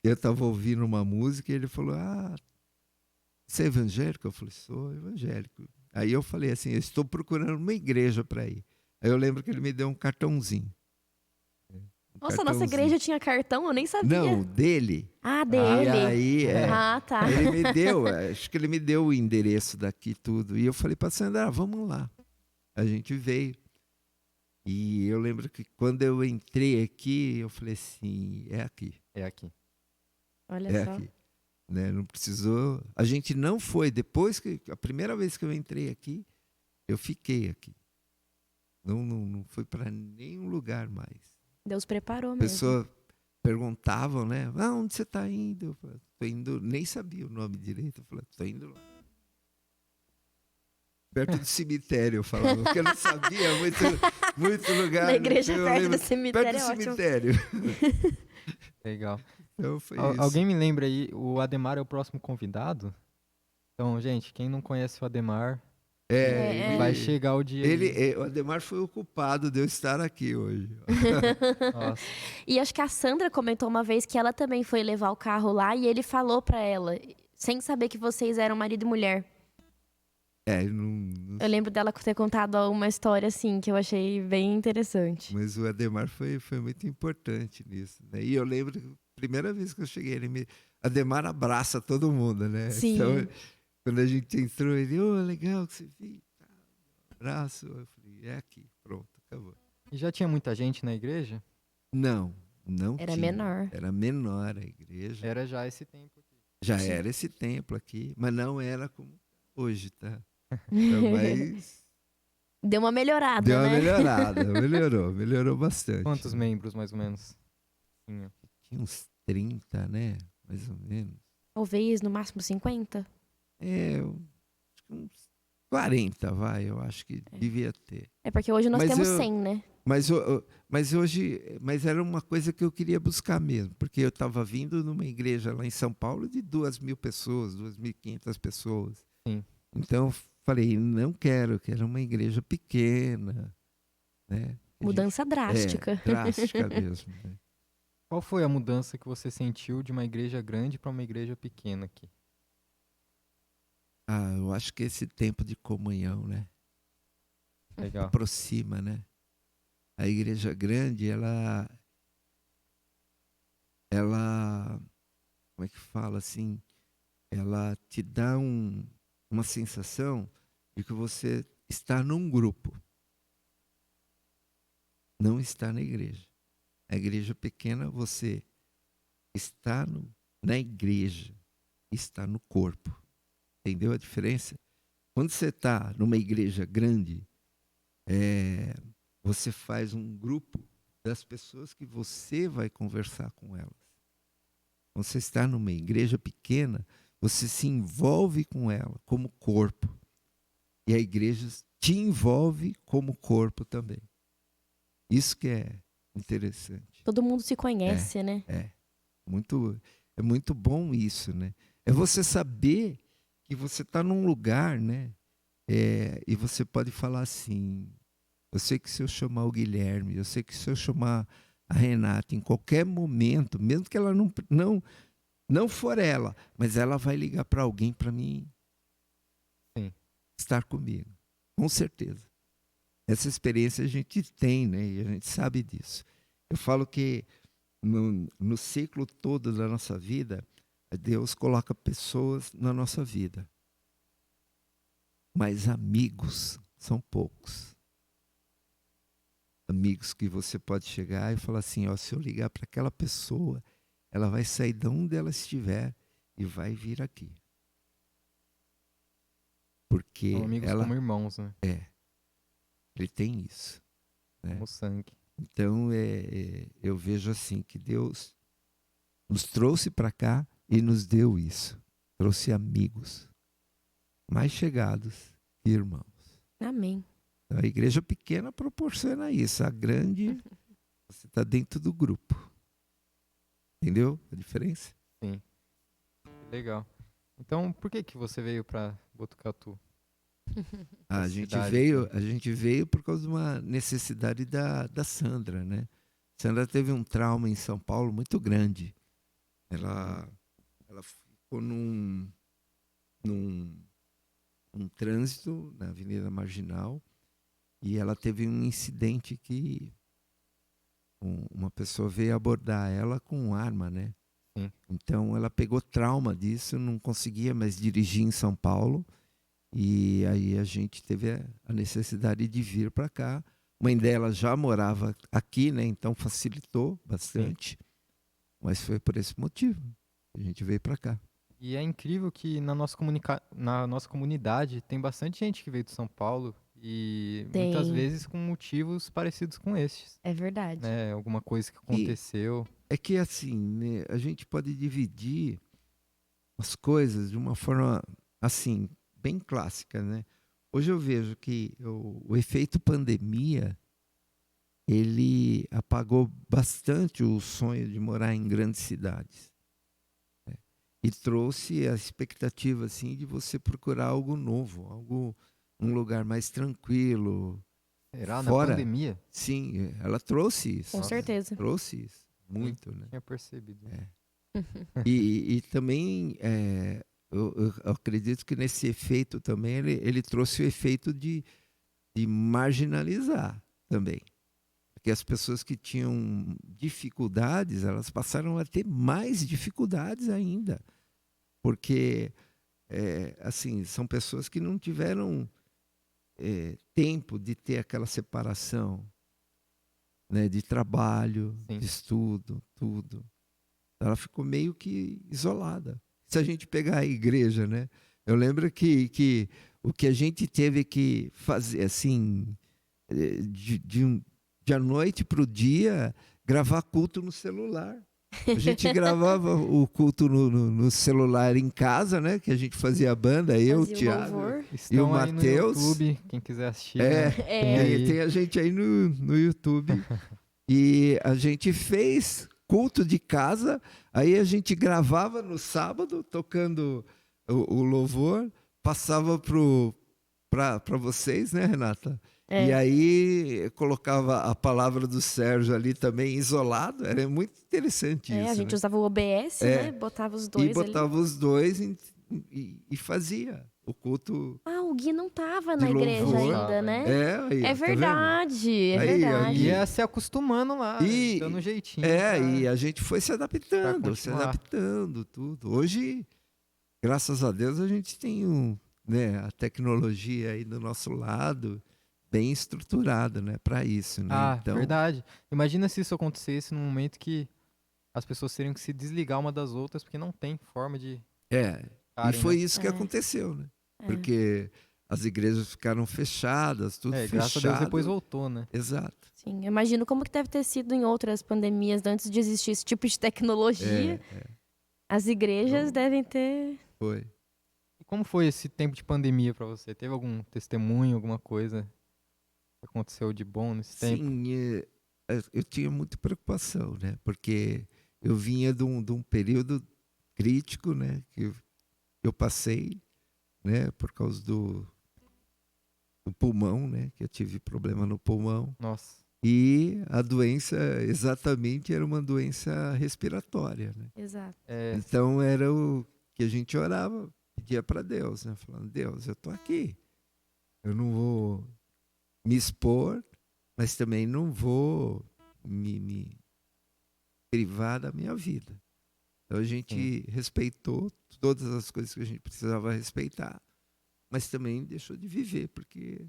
eu estava ouvindo uma música e ele falou: você é evangélico? Eu falei: sou evangélico. Aí eu falei assim: eu estou procurando uma igreja para ir. Aí eu lembro que ele me deu um cartãozinho. Nossa, a nossa cartãozinho. igreja tinha cartão? Eu nem sabia. Não, dele. Ah, E dele. aí, Ah, tá. ele me deu, acho que ele me deu o endereço daqui e tudo. E eu falei para Sandra, vamos lá. A gente veio. E eu lembro que quando eu entrei aqui, eu falei assim, é aqui, É aqui. Olha é só. aqui. Né? Não precisou. A gente não foi. Depois que a primeira vez que eu entrei aqui, eu fiquei aqui. Não fui para nenhum lugar mais. Deus preparou As mesmo. pessoas perguntavam, né? Onde você está indo? Eu falei, tô indo, nem sabia o nome direito. Eu falei, estou indo lá. Perto do cemitério, eu falava, porque eu não sabia muito lugar. Na igreja Eu perto lembro, do cemitério perto do é ótimo. cemitério. Legal. Então foi isso. Alguém me lembra aí, o Ademar é o próximo convidado? Então, gente, quem não conhece o Ademar, vai chegar o dia aí. O Ademar foi o culpado de eu estar aqui hoje. Nossa, E acho que a Sandra comentou uma vez que ela também foi levar o carro lá e ele falou pra ela, sem saber que vocês eram marido e mulher. Não Eu lembro dela ter contado uma história assim, que eu achei bem interessante. Mas o Ademar foi muito importante nisso, né? E eu lembro que a primeira vez que eu cheguei, Ademar abraça todo mundo, né? Sim. Então, quando a gente entrou, ele, legal que você veio, abraço. Eu falei, é aqui, pronto, acabou. e já tinha muita gente na igreja? Não Era tinha. menor. Era menor a igreja. Era já esse tempo aqui. Já Sim. era esse templo aqui, mas não era como hoje, tá? Mas Deu uma melhorada, deu uma né? melhorada, melhorou bastante. Quantos membros, mais ou menos? Tinha. Tinha uns 30, né? Mais ou menos. Talvez no máximo 50. Acho que uns 40, vai, eu acho que devia ter. É porque hoje nós Mas temos eu- 100, né? Mas era uma coisa que eu queria buscar mesmo, porque eu estava vindo numa igreja lá em São Paulo de 2.000 pessoas, 2.500 pessoas. Sim. Então eu falei, não quero uma igreja pequena, né? Mudança drástica. Drástica mesmo. Né? Qual foi a mudança que você sentiu de uma igreja grande para uma igreja pequena aqui? Eu acho que esse tempo de comunhão, né? Legal. Aproxima, né? A igreja grande, como é que fala assim? Ela te dá uma sensação de que você está num grupo, não está na igreja. A igreja pequena, você está na igreja, está no corpo. Entendeu a diferença? Quando você está numa igreja grande, você faz um grupo das pessoas que você vai conversar com elas. Quando você está numa igreja pequena, você se envolve com ela como corpo. E a igreja te envolve como corpo também. Isso que é interessante. Todo mundo se conhece, né? É muito bom isso, né? É você saber que você está num lugar, né? E você pode falar assim, eu sei que se eu chamar o Guilherme, eu sei que se eu chamar a Renata, em qualquer momento, mesmo que ela não for ela, mas ela vai ligar para alguém para mim estar comigo, com certeza. Essa experiência a gente tem, né? E a gente sabe disso. Eu falo que no ciclo todo da nossa vida, Deus coloca pessoas na nossa vida. Mas amigos são poucos. Amigos que você pode chegar e falar assim, se eu ligar para aquela pessoa, ela vai sair de onde ela estiver e vai vir aqui. Porque São amigos como irmãos, né? ele tem isso. Né? Como sangue. Então, eu vejo assim, que Deus nos trouxe para cá e nos deu isso. Trouxe amigos mais chegados que irmãos. Amém. A igreja pequena proporciona isso. A grande, você está dentro do grupo. Entendeu a diferença? Sim. Legal. Então, por que você veio para Botucatu? A gente veio por causa de uma necessidade da Sandra, né? Sandra teve um trauma em São Paulo muito grande. Ela ficou num trânsito na Avenida Marginal e ela teve um incidente que uma pessoa veio abordar ela com arma, né? Sim. Então ela pegou trauma disso, não conseguia mais dirigir em São Paulo. E aí a gente teve a necessidade de vir para cá. A mãe dela já morava aqui, né? Então facilitou bastante. Mas foi por esse motivo que a gente veio para cá. E é incrível que na nossa comunidade tem bastante gente que veio de São Paulo e muitas Tem. vezes com motivos parecidos com estes, É verdade. né? Alguma coisa que E aconteceu. é que assim, né, a gente pode dividir as coisas de uma forma assim, bem clássica, né? Hoje eu vejo que o efeito pandemia, ele apagou bastante o sonho de morar em grandes cidades, né? E trouxe a expectativa assim de você procurar algo novo, um lugar mais tranquilo. Será? Na Fora, pandemia? sim, ela trouxe isso. Com certeza. Trouxe isso, muito, né? Tinha percebido. É. E também eu acredito que nesse efeito também ele trouxe o efeito de marginalizar também. Porque as pessoas que tinham dificuldades, elas passaram a ter mais dificuldades ainda. Porque, assim, são pessoas que não tiveram tempo de ter aquela separação, né, de trabalho, Sim. de estudo, tudo. Ela ficou meio que isolada. Se a gente pegar a igreja, né? Eu lembro que o que a gente teve que fazer, assim, de a noite para o dia, gravar culto no celular. A gente gravava o culto no celular em casa, né? Que a gente fazia a banda, eu, o Fazia o Thiago louvor. e o Estão aí no Matheus. YouTube, quem quiser assistir, É, né? Tem aí. tem a gente aí no YouTube. E a gente fez culto de casa, aí a gente gravava no sábado, tocando o louvor, passava para vocês, né, Renata? É. E aí colocava a palavra do Sérgio ali também isolado, era muito interessante isso. A gente né? usava o OBS, né? Botava os E dois ali. botava os dois e fazia o culto Ah, o Gui não tava de na igreja louvor. ainda, né? Aí, ó, É tá vendo? verdade, é Aí, verdade. E ia se acostumando lá, E- dando um jeitinho. e a gente foi se pra adaptando, continuar. tudo. Hoje, graças a Deus, a gente tem né, a tecnologia aí do nosso lado bem estruturada, né, para isso, né? Ah, Então, verdade. Imagina se isso acontecesse num momento que as pessoas teriam que se desligar uma das outras porque não tem forma de e estarem, foi né? isso que É. aconteceu, né? É. Porque as igrejas ficaram fechadas, tudo fechado. Graças a Deus depois voltou, né? Exato. Sim, eu imagino como que deve ter sido em outras pandemias antes de existir esse tipo de tecnologia. As igrejas Não. devem ter. Foi. E como foi esse tempo de pandemia pra você? Teve algum testemunho, alguma coisa que aconteceu de bom nesse tempo? Sim, eu tinha muita preocupação, né? Porque eu vinha de um período crítico, né? Que eu passei, né? Por causa do pulmão, né? Que eu tive problema no pulmão. Nossa, E a doença exatamente era uma doença respiratória, né? Exato. Então era o que a gente orava, pedia para Deus, né? Falando, Deus, eu tô aqui. Eu não vou me expor, mas também não vou me privar da minha vida. Então a gente respeitou todas as coisas que a gente precisava respeitar, mas também deixou de viver, porque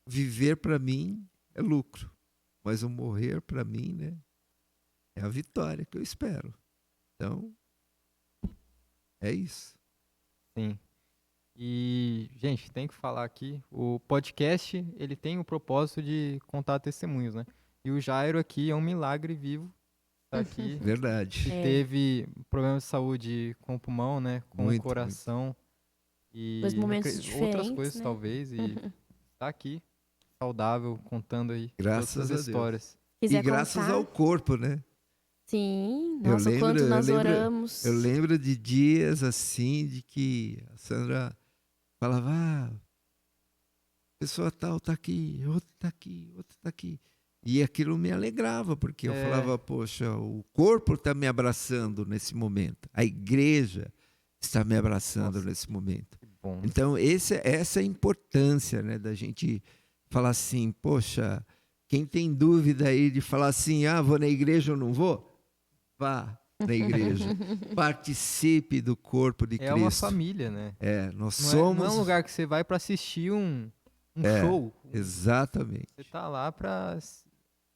viver para mim é lucro, mas o morrer para mim, né, é a vitória que eu espero. Então, é isso. sim. E, gente, tem que falar aqui, o podcast, ele tem o propósito de contar testemunhos, né? E o Jairo aqui é um milagre vivo, tá aqui. Verdade. É. Teve problemas de saúde com o pulmão, né? Com Muito, o coração. E Dois momentos outras diferentes, coisas, né? talvez. E tá aqui, saudável, contando aí Graças todas a as Deus. histórias. Quiser E graças contar? ao corpo, né? Sim, Eu nossa, o quanto nós oramos. Eu lembro de dias assim, de que a Sandra falava, pessoa tal tá aqui, outro tá aqui, outro tá aqui. E aquilo me alegrava, porque eu falava, poxa, o corpo está me abraçando nesse momento. A igreja está me abraçando nesse momento. Que bom. Então, essa é a importância, né, da gente falar assim, poxa, Quem tem dúvida aí de falar assim, vou na igreja ou não vou? Vá na igreja. Participe do corpo de É Cristo. uma família, né? Nós Não somos... é um lugar que você vai para assistir um show. Exatamente. Você tá lá para Se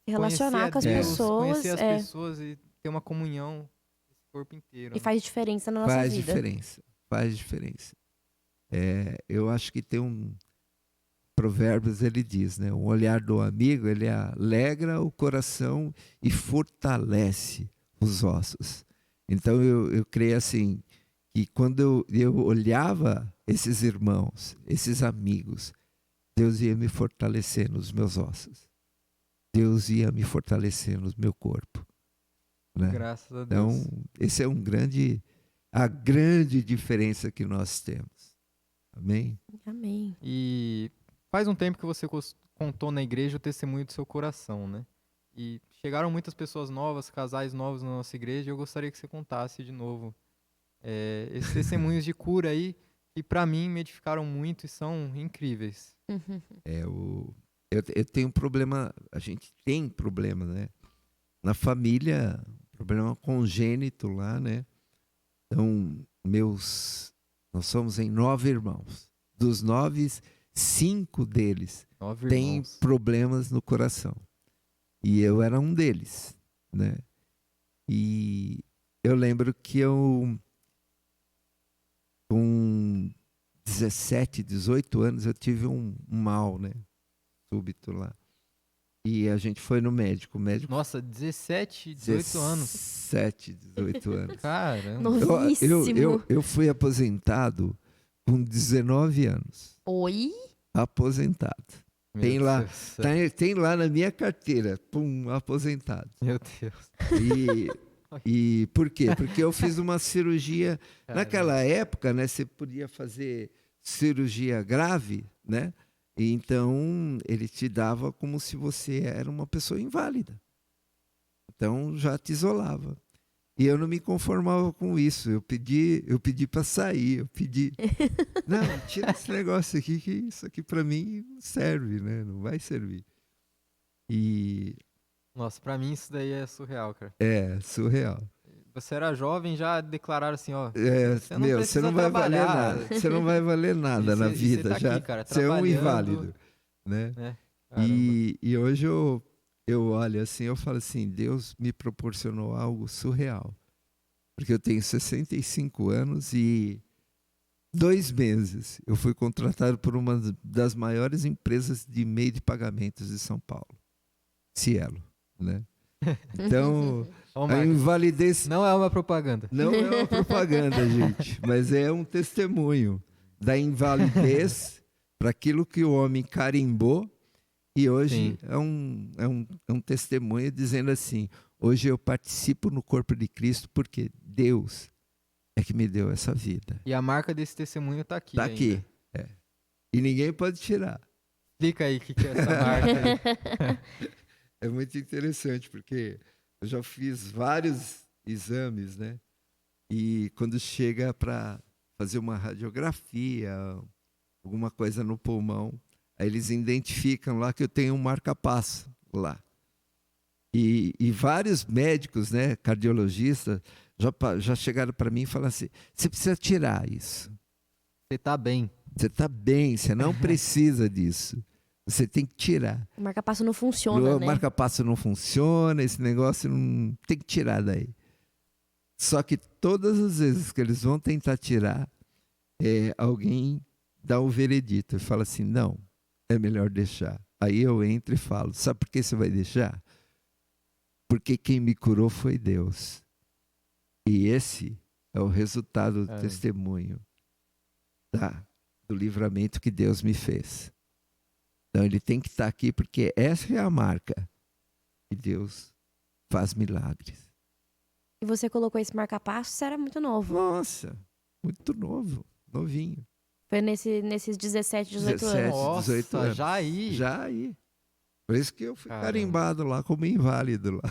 relacionar com as pessoas. Conhecer as pessoas e ter uma comunhão com o corpo inteiro. E faz diferença na nossa Faz vida. diferença. Faz diferença. Eu acho que tem um... Provérbios, ele diz, né? O olhar do amigo, ele alegra o coração e fortalece os ossos. Então, eu creio assim, que quando eu olhava esses irmãos, esses amigos, Deus ia me fortalecer nos meus ossos. Deus ia me fortalecer no meu corpo. Né? Graças a Deus. Então, esse é a grande diferença que nós temos. Amém? Amém. E faz um tempo que você contou na igreja o testemunho do seu coração, né? E chegaram muitas pessoas novas, casais novos na nossa igreja, e eu gostaria que você contasse de novo esses testemunhos de cura aí, que para mim me edificaram muito e são incríveis. Eu tenho um problema, a gente tem problema, né? Na família, problema congênito lá, né? Então, nós somos em 9 irmãos. Dos 9, 5 deles 9 têm irmãos. problemas no coração. E eu era um deles, né? E eu lembro que com 17, 18 anos, eu tive um mal, né? Súbito lá. E a gente foi no médico. O médico... Nossa, 17, 18 anos. 17, 18 anos. Caramba. Novíssimo. Eu fui aposentado com 19 anos. Oi? Aposentado. Meu Tem lá, Deus do céu. tem lá na minha carteira, aposentado. Meu Deus. E por quê? Porque eu fiz uma cirurgia. Caramba. Naquela época, né, você podia fazer cirurgia grave, né? E então ele te dava como se você era uma pessoa inválida. Então já te isolava. E eu não me conformava com isso. Eu pedi para sair. Eu pedi, não, tira esse negócio aqui, que isso aqui para mim não serve, né? Não vai servir. E Nossa, pra mim isso daí é surreal, cara. é surreal. Você era jovem, já declararam assim, ó. Você não precisa vai valer trabalhar. nada. Você não vai valer nada na vida. Você tá já aqui, cara, você é um trabalhando, inválido, né? né? E hoje eu olho assim, eu falo assim, Deus me proporcionou algo surreal. Porque eu tenho 65 anos e 2 meses eu fui contratado por uma das maiores empresas de meio de pagamentos de São Paulo. Cielo, né? Então, Ó, a Marcos, invalidez não é uma propaganda. não é uma propaganda, gente, mas é um testemunho da invalidez para aquilo que o homem carimbou. E hoje é um testemunho dizendo assim, hoje eu participo no corpo de Cristo porque Deus é que me deu essa vida. E a marca desse testemunho tá aqui. Está ainda. aqui. E ninguém pode tirar. Explica aí o que é essa marca aí. É muito interessante porque eu já fiz vários exames, né? E quando chega para fazer uma radiografia, alguma coisa no pulmão, aí eles identificam lá que eu tenho um marca-passo lá. E vários médicos, né, cardiologistas, já chegaram para mim e falaram assim, você precisa tirar isso. Você tá bem. Você está bem, você não precisa disso. Você tem que tirar. O marca-passo não funciona, O né? marca-passo não funciona, esse negócio não tem que tirar daí. Só que todas as vezes que eles vão tentar tirar, alguém dá o veredito e fala assim, não, é melhor deixar. Aí eu entro e falo, sabe por que você vai deixar? Porque quem me curou foi Deus. E esse é o resultado do testemunho do livramento que Deus me fez. Então ele tem que estar aqui porque essa é a marca que Deus faz milagres. E você colocou esse marca-passo, você era muito novo. Nossa, muito novo, novinho. Foi nesses 17, 18 17, anos. Nossa, 18 anos. já aí. Já aí. Por isso que eu fui Caramba. carimbado lá como inválido lá.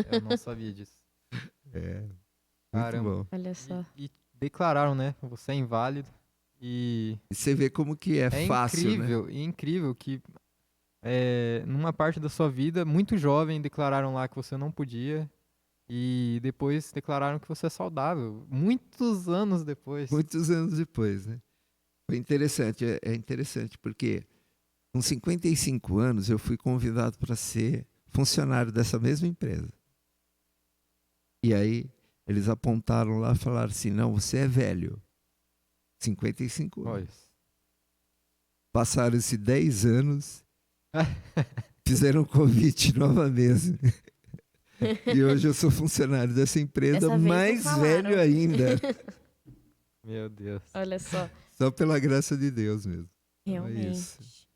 Eu não sabia disso. Muito Caramba. bom. Olha só. E declararam, né? Você é inválido. E E você vê como que é fácil, incrível, né? e incrível que numa parte da sua vida, muito jovem, declararam lá que você não podia e depois declararam que você é saudável, muitos anos depois. Muitos anos depois, né? Foi interessante, é interessante, porque com 55 anos eu fui convidado para ser funcionário dessa mesma empresa. E aí eles apontaram lá e falaram assim, não, você é velho. 55 anos. Olha. Passaram-se 10 anos, fizeram um convite novamente. E hoje eu sou funcionário dessa empresa, Dessa vez não mais falaram. velho ainda. Meu Deus. Olha só. Só pela graça de Deus mesmo. Realmente. isso.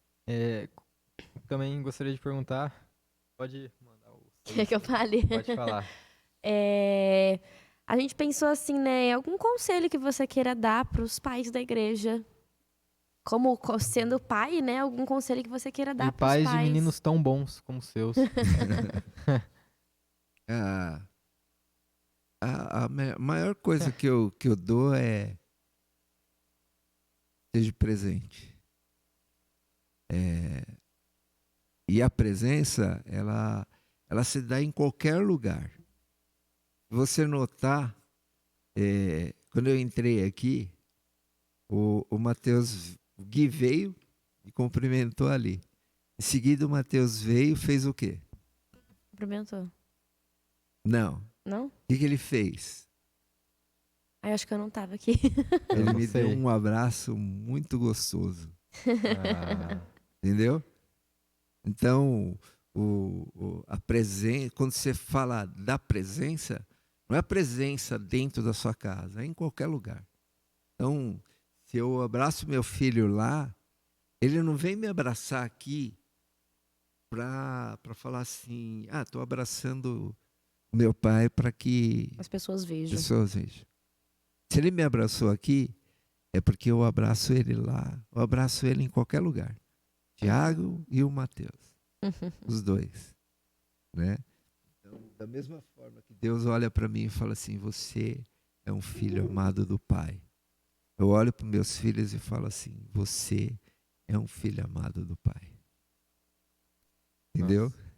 Também gostaria de perguntar, pode mandar o... Quer que eu fale? Pode falar. A gente pensou assim, né? Algum conselho que você queira dar para os pais da igreja? Como sendo pai, né? Algum conselho que você queira dar E para os pais pais? de meninos tão bons como os seus. A maior coisa que eu dou é seja presente. E a presença, ela se dá em qualquer lugar. Se você notar, quando eu entrei aqui, o Mateus, o Gui veio e cumprimentou ali. Em seguida, o Mateus veio e fez o quê? Cumprimentou. Não. Não? O que ele fez? Aí acho que eu não tava aqui. Ele não me deu sei. um abraço muito gostoso. Ah, Entendeu? Então, a presença, quando você fala da presença, não é a presença dentro da sua casa, é em qualquer lugar. Então, se eu abraço meu filho lá, ele não vem me abraçar aqui para falar assim, estou abraçando meu pai para que As pessoas as vejam. pessoas vejam. Se ele me abraçou aqui, é porque eu abraço ele lá, eu abraço ele em qualquer lugar. Tiago e o Mateus, os dois, né? Então, da mesma forma que Deus olha para mim e fala assim, você é um filho amado do Pai. Eu olho para meus filhos e falo assim, você é um filho amado do Pai. Entendeu? Nossa.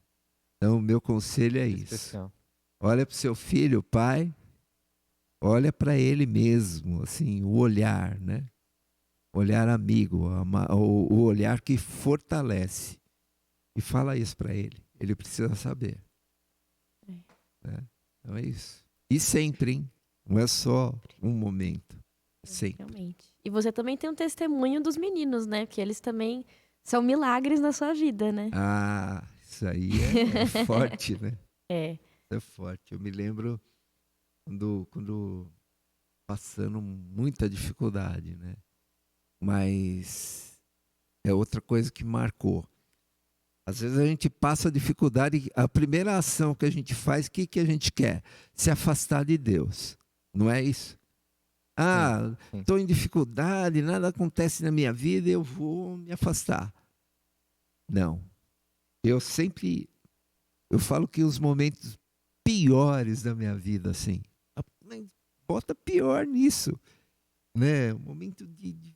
Então, o meu conselho é isso. especial. Olha para o seu filho, pai, olha para ele mesmo, assim, o olhar, né? O olhar amigo, o olhar que fortalece. E fala isso para ele. Ele precisa saber. Né? Então é isso. E sempre, hein? Não é só um momento. Sempre. Realmente. E você também tem um testemunho dos meninos, né? Porque eles também são milagres na sua vida, né? Ah, isso aí é forte, né? É. É forte. Eu me lembro quando passando muita dificuldade, né? Mas é outra coisa que marcou. Às vezes a gente passa dificuldade e a primeira ação que a gente faz, o que a gente quer? Se afastar de Deus. Não é isso? Sim. Estou em dificuldade, nada acontece na minha vida, eu vou me afastar. Não. Eu falo que os momentos piores da minha vida, assim, bota pior nisso, né? Um momento de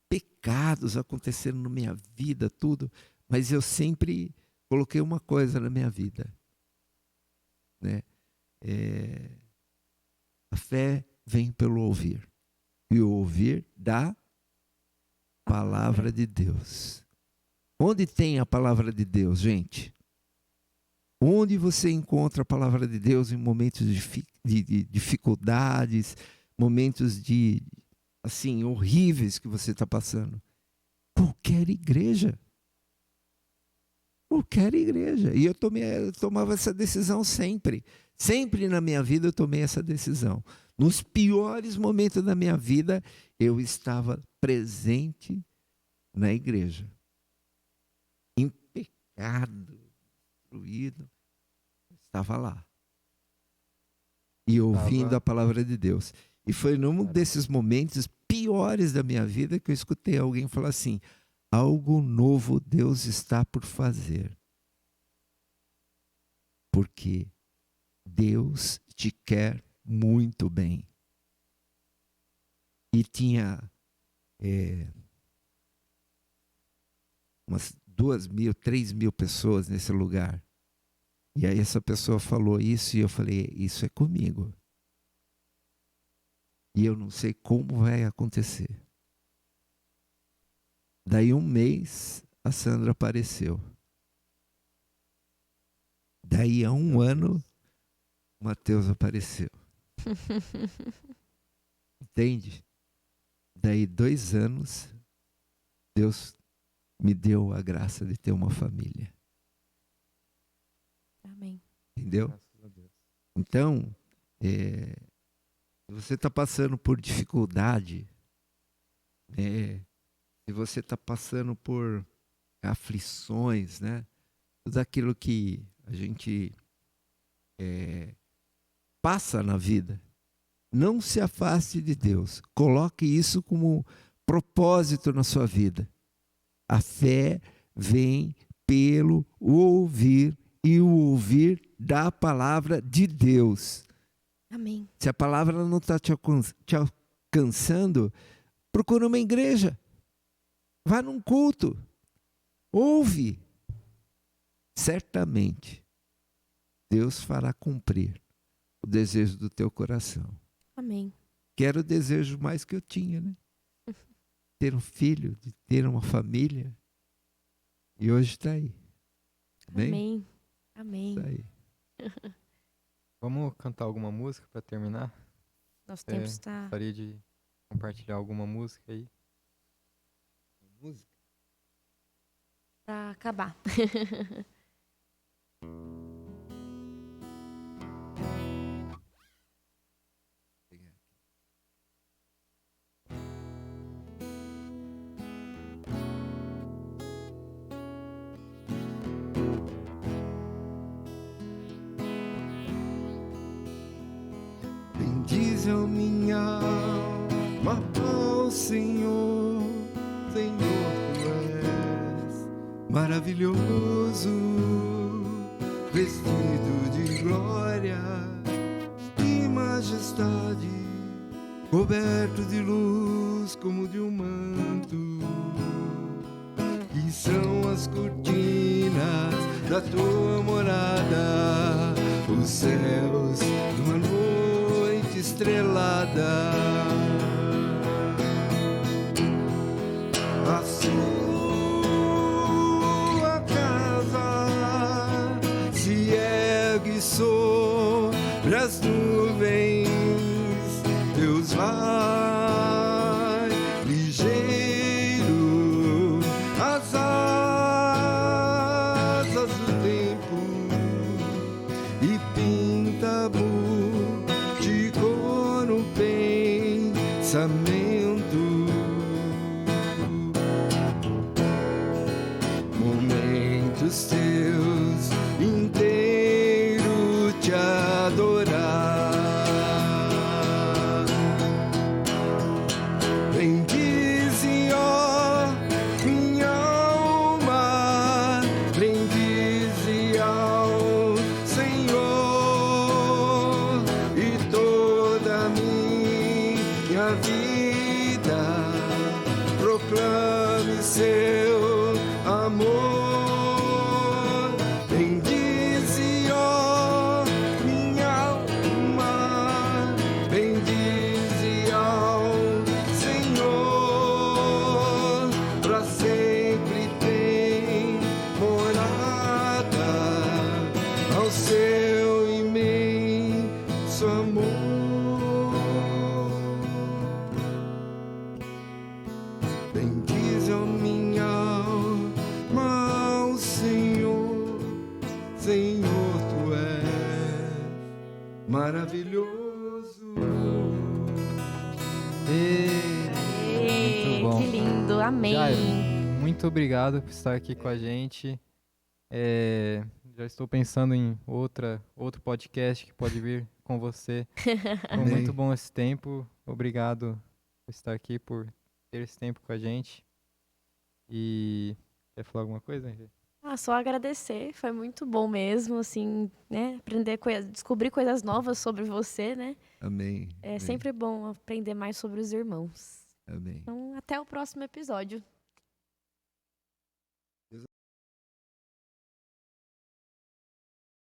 pecados acontecendo na minha vida, tudo, mas eu sempre coloquei uma coisa na minha vida, né? A fé vem pelo ouvir, e o ouvir da palavra de Deus. Onde tem a palavra de Deus, gente? Onde você encontra a palavra de Deus em momentos de dificuldades, momentos assim, horríveis que você está passando? Qualquer igreja. Qualquer igreja. E eu tomava essa decisão sempre. Sempre na minha vida eu tomei essa decisão. Nos piores momentos da minha vida, eu estava presente na igreja. Em pecado, destruído, estava lá. E ouvindo a palavra de Deus. E foi num desses momentos piores da minha vida que eu escutei alguém falar assim, algo novo Deus está por fazer. Porque Deus te quer muito bem. E tinha umas 2.000, 3.000 pessoas nesse lugar. E aí essa pessoa falou isso e eu falei, isso é comigo. E eu não sei como vai acontecer. Daí 1 mês, a Sandra apareceu. Daí há 1 ano, o Mateus apareceu. Entende? Daí 2 anos, Deus me deu a graça de ter uma família. Amém. Entendeu? Graças a Deus. Então, se você está passando por dificuldade, se você está passando por aflições, né? Tudo aquilo que a gente passa na vida, não se afaste de Deus. Coloque isso como propósito na sua vida. A fé vem pelo ouvir e o ouvir da palavra de Deus. Amém. Se a palavra não está te alcançando, procura uma igreja. Vá num culto. Ouve. Certamente, Deus fará cumprir o desejo do teu coração. Amém. Que era o desejo mais que eu tinha, né? Ter um filho, de ter uma família. E hoje está aí. Bem? Amém. Amém. Está aí. Vamos cantar alguma música para terminar? Nosso tempo está... Gostaria de compartilhar alguma música aí? Música? Para acabar. Bendize a minha alma ao Senhor, Senhor, tu és maravilhoso, vestido de glória e majestade, coberto de luz como de um manto, que são as cortinas da tua morada, os céus de uma noite estrelada. A sua casa se ergue sobre as nuvens, Deus vai ligeiro, as asas do tempo e pinta de cor no pensamento. Momentos teus inteiro te adorar. Bendize, ó minha alma, bendize ao Senhor, e toda a minha vida proclame seu amor. Bendize, ó minha alma, bendize ao Senhor, pra sempre tem morada ao seu imenso amor. Bendize a minha alma ao Senhor, Senhor, tu és maravilhoso. Muito bom. Que lindo. Amém. Jairo, muito obrigado por estar aqui com a gente. Já estou pensando em outro podcast que pode vir com você. Foi Amém. muito bom esse tempo. Obrigado por estar aqui, por ter esse tempo com a gente. E quer falar alguma coisa, Henrique? Só agradecer. Foi muito bom mesmo, assim, né? Aprender descobrir coisas novas sobre você, né? Amém. É sempre bom aprender mais sobre os irmãos. Amém. Então, até o próximo episódio.